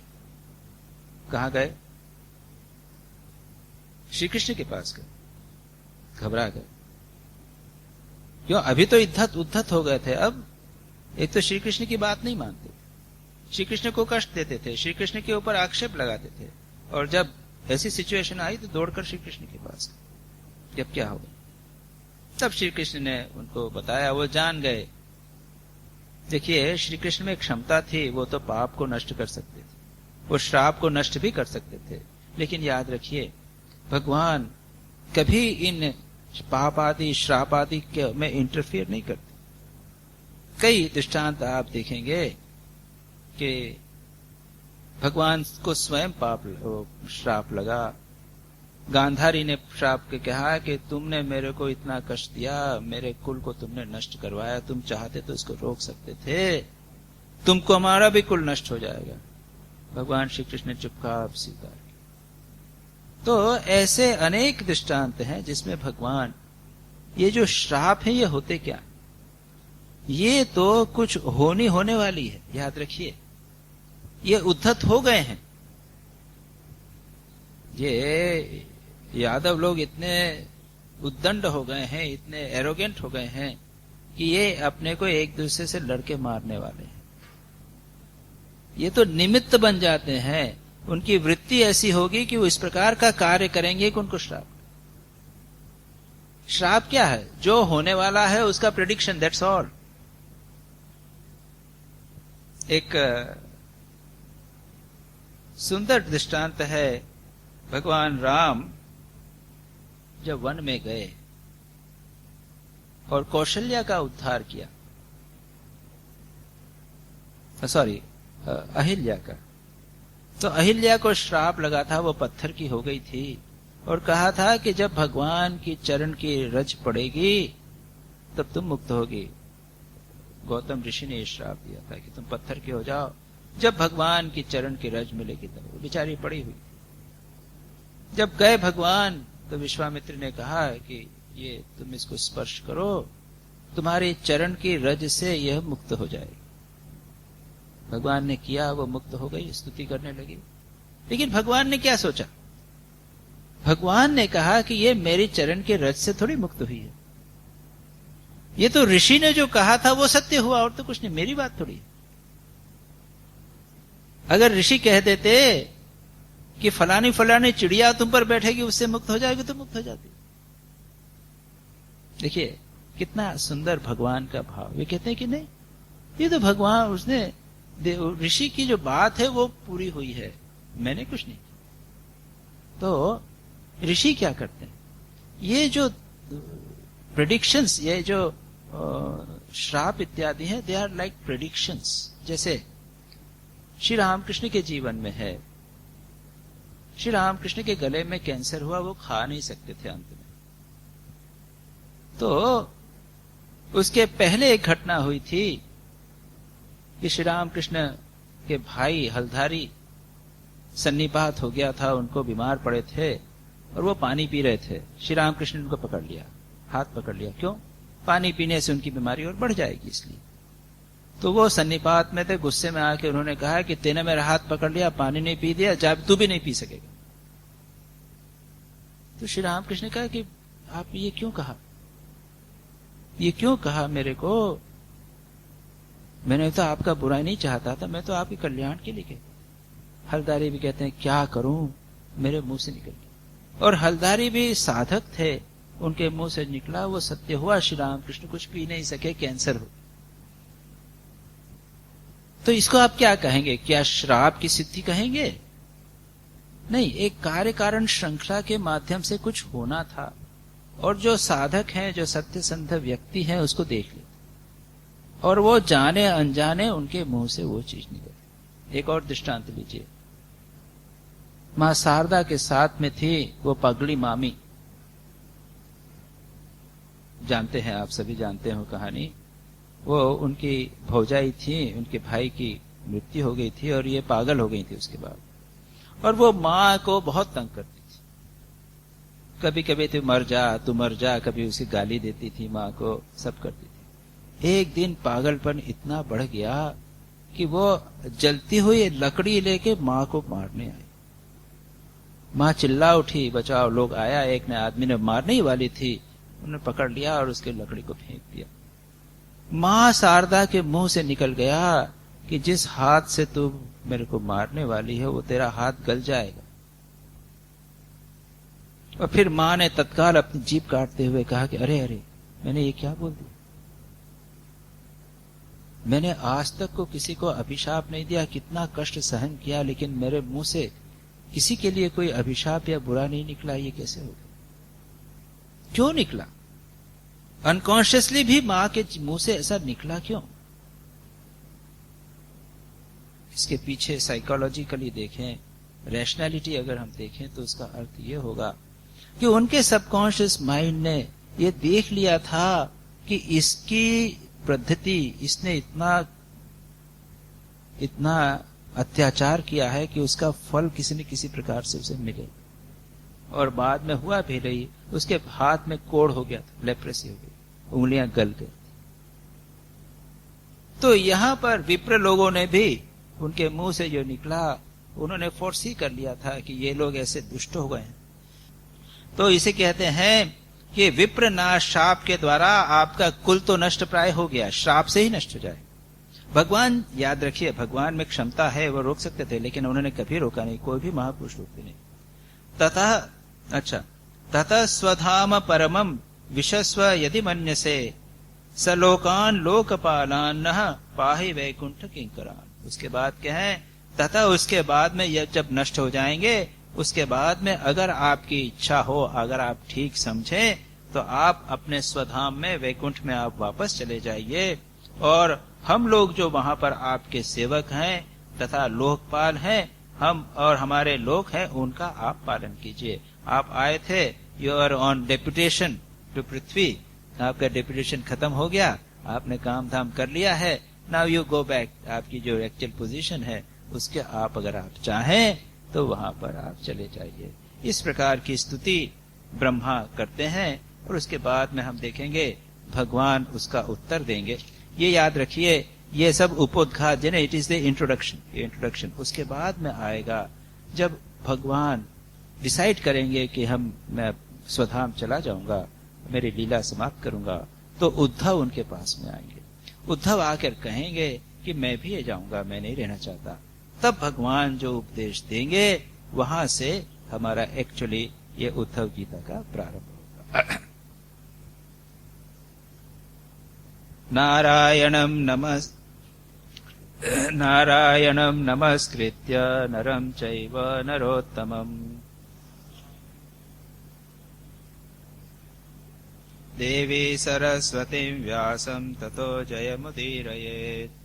कहां गए, श्री कृष्ण के पास गए। घबरा गए, क्यों, अभी तो उद्धत हो गए थे। अब एक तो श्री कृष्ण की बात नहीं मानते, श्री कृष्ण को कष्ट देते थे, श्री कृष्ण के ऊपर आक्षेप लगाते थे, और जब ऐसी सिचुएशन आई तो दौड़कर श्री कृष्ण के पास गए। जब क्या होगा, तब श्री कृष्ण ने उनको बताया, वो जान गए। देखिए, श्री कृष्ण में एक क्षमता थी, वो तो पाप को नष्ट कर सकते थे, वो श्राप को नष्ट भी कर सकते थे। लेकिन याद रखिए, भगवान कभी इन पाप आदि श्राप आदि में इंटरफियर नहीं करते। कई दृष्टांत आप देखेंगे कि भगवान को स्वयं श्राप लगा। गांधारी ने श्राप के कहा कि तुमने मेरे को इतना कष्ट दिया, मेरे कुल को तुमने नष्ट करवाया, तुम चाहते तो इसको रोक सकते थे, तुमको हमारा भी कुल नष्ट हो जाएगा। भगवान श्री कृष्ण ने चुपचाप स्वीकार किया। तो ऐसे अनेक दृष्टांत हैं जिसमें भगवान, ये जो श्राप है ये होते क्या, ये तो कुछ होने वाली है। याद रखिए, ये उद्धत हो गए हैं। ये यादव लोग इतने उद्दंड हो गए हैं, इतने एरोगेंट हो गए हैं कि ये अपने को एक दूसरे से लड़के मारने वाले हैं। ये तो निमित्त बन जाते हैं, उनकी वृत्ति ऐसी होगी कि वो इस प्रकार का कार्य करेंगे कि उनको श्राप क्या है, जो होने वाला है उसका प्रेडिक्शन, दैट्स ऑल। एक सुंदर दृष्टांत है, भगवान राम जब वन में गए और कौशल्या का उद्धार किया, अहिल्या का, तो अहिल्या को श्राप लगा था, वो पत्थर की हो गई थी, और कहा था कि जब भगवान की चरण की रज पड़ेगी तब तुम मुक्त होगी। गौतम ऋषि ने श्राप दिया था कि तुम पत्थर के हो जाओ, जब भगवान की चरण की रज मिलेगी तब। वो बेचारी पड़ी हुई। जब गए भगवान तो विश्वामित्र ने कहा कि ये तुम इसको स्पर्श करो, तुम्हारे चरण की रज से यह मुक्त हो जाएगी। भगवान ने किया, वो मुक्त हो गई, स्तुति करने लगी। लेकिन भगवान ने क्या सोचा, भगवान ने कहा कि ये मेरी चरण के रज से थोड़ी मुक्त हुई है, ये तो ऋषि ने जो कहा था वो सत्य हुआ, और तो कुछ नहीं, मेरी बात थोड़ी है। अगर ऋषि कह देते कि फलानी फलानी चिड़िया तुम पर बैठेगी, उससे मुक्त हो जाएगी, तो मुक्त हो जाती। देखिए कितना सुंदर भगवान का भाव। ये कहते हैं कि नहीं, ये तो भगवान, उसने ऋषि की जो बात है वो पूरी हुई है, मैंने कुछ नहीं। तो ऋषि क्या करते हैं, ये जो प्रेडिक्शंस, ये जो श्राप इत्यादि हैं, दे आर लाइक प्रेडिक्शंस। जैसे श्री रामकृष्ण के जीवन में है, श्री रामकृष्ण के गले में कैंसर हुआ, वो खा नहीं सकते थे अंत में। तो उसके पहले एक घटना हुई थी कि श्री रामकृष्ण के भाई हलधारी सन्निपात हो गया था, उनको बीमार पड़े थे और वो पानी पी रहे थे। श्री रामकृष्ण ने उनको पकड़ लिया, हाथ पकड़ लिया। क्यों? पानी पीने से उनकी बीमारी और बढ़ जाएगी इसलिए। तो वो सन्निपात में थे, गुस्से में आके उन्होंने कहा कि तेने मेरा हाथ पकड़ लिया, पानी नहीं पी दिया, जब तू भी नहीं पी सकेगा। तो श्री रामकृष्ण ने कहा कि आप ये क्यों कहा, ये क्यों कहा मेरे को? मैंने तो आपका बुराई नहीं चाहता था, मैं तो आपके कल्याण के लिए कहता। हलधारी भी कहते हैं क्या करूं, मेरे मुंह से निकल गया। और हलधारी भी साधक थे, उनके मुंह से निकला, वो सत्य हुआ। श्री रामकृष्ण कुछ पी नहीं सके, कैंसर हो। तो तो इसको आप क्या कहेंगे? क्या श्राप की सिद्धि कहेंगे? नहीं, एक कार्य कारण श्रृंखला के माध्यम से कुछ होना था, और जो साधक हैं, जो सत्यसंध व्यक्ति हैं, उसको देख लेते, और वो जाने अनजाने उनके मुंह से वो चीज निकल। एक और दृष्टांत लीजिए। मां शारदा के साथ में थी वो पगली मामी, जानते हैं आप, सभी जानते हो कहानी। वो उनकी भौजाई थी, उनके भाई की मृत्यु हो गई थी और ये पागल हो गई थी उसके बाद, और वो माँ को बहुत तंग करती थी। कभी कभी तू मर जा, कभी उसे गाली देती थी माँ को, सब करती थी। एक दिन पागलपन इतना बढ़ गया कि वो जलती हुई लकड़ी लेके माँ को मारने आई। माँ चिल्ला उठी, बचाओ, लोग आया, एक ने आदमी ने मारने ही वाली थी, उन्होंने पकड़ लिया और उसके लकड़ी को फेंक दिया। माँ शारदा के मुंह से निकल गया कि जिस हाथ से तू मेरे को मारने वाली है वो तेरा हाथ गल जाएगा। और फिर माँ ने तत्काल अपनी जीभ काटते हुए कहा कि अरे अरे, मैंने ये क्या बोल दिया? मैंने आज तक को किसी को अभिशाप नहीं दिया, कितना कष्ट सहन किया, लेकिन मेरे मुंह से किसी के लिए कोई अभिशाप या बुरा नहीं निकला। ये कैसे हो गया? क्यों निकला? अनकॉन्शियसली भी मां के मुंह से ऐसा निकला क्यों? इसके पीछे साइकोलॉजिकली देखें, रैशनैलिटी अगर हम देखें, तो उसका अर्थ ये होगा कि उनके सबकॉन्शियस माइंड ने ये देख लिया था कि इसकी पद्धति, इसने इतना अत्याचार किया है कि उसका फल किसी न किसी प्रकार से उसे मिले। और बाद में हुआ भी रही, उसके हाथ में कोढ़ हो गया था, लेप्रेसी हो गई, उंगलियां गल गई। तो यहां पर विप्र लोगों ने भी, उनके मुंह से जो निकला, उन्होंने फोर्सी कर लिया था कि ये लोग ऐसे दुष्ट हो गए हैं। तो इसे कहते हैं कि विप्र नाश शाप के द्वारा आपका कुल तो नष्ट प्राय हो गया, श्राप से ही नष्ट हो जाए। भगवान, याद रखिए, भगवान में क्षमता है, वो रोक सकते थे, लेकिन उन्होंने कभी रोका नहीं, कोई भी महापुरुष रोकते नहीं। ततः स्वधाम परमम विशस्व यदि मन्यसे सलोकान लोकपालान नः पाहि वैकुंठ किंकरान। उसके बाद क्या है? तथा उसके बाद में यह जब नष्ट हो जाएंगे, उसके बाद में अगर आपकी इच्छा हो, अगर आप ठीक समझे, तो आप अपने स्वधाम में, वैकुंठ में आप वापस चले जाइए, और हम लोग जो वहां पर आपके सेवक हैं तथा लोकपाल हैं, हम और हमारे लोग हैं, उनका आप पालन कीजिए। आप आए थे, you are on deputation to Prithvi, आपका डेपुटेशन खत्म हो गया, आपने काम धाम कर लिया है, नाउ यू गो बैक। आपकी जो एक्चुअल पोजीशन है उसके आप अगर आप चाहें तो वहां पर आप चले जाइए। इस प्रकार की स्तुति ब्रह्मा करते हैं, और उसके बाद में हम देखेंगे भगवान उसका उत्तर देंगे। ये याद रखिए, ये सब उपोद्घात, यानी इट इज द इंट्रोडक्शन, ये इंट्रोडक्शन। उसके बाद में आएगा जब भगवान डिसाइड करेंगे कि मैं स्वधाम चला जाऊंगा, मेरी लीला समाप्त करूंगा, तो उद्धव उनके पास में आएंगे। उद्धव आकर कहेंगे कि मैं भी ये जाऊंगा, मैं नहीं रहना चाहता। तब भगवान जो उपदेश देंगे, वहां से हमारा एक्चुअली ये उद्धव गीता का प्रारंभ होगा। नारायणं नमस्कृत्य नरं चैव नरोत्तमम् देवी सरस्वतीं व्यासं ततो जयमुदीरयेत्।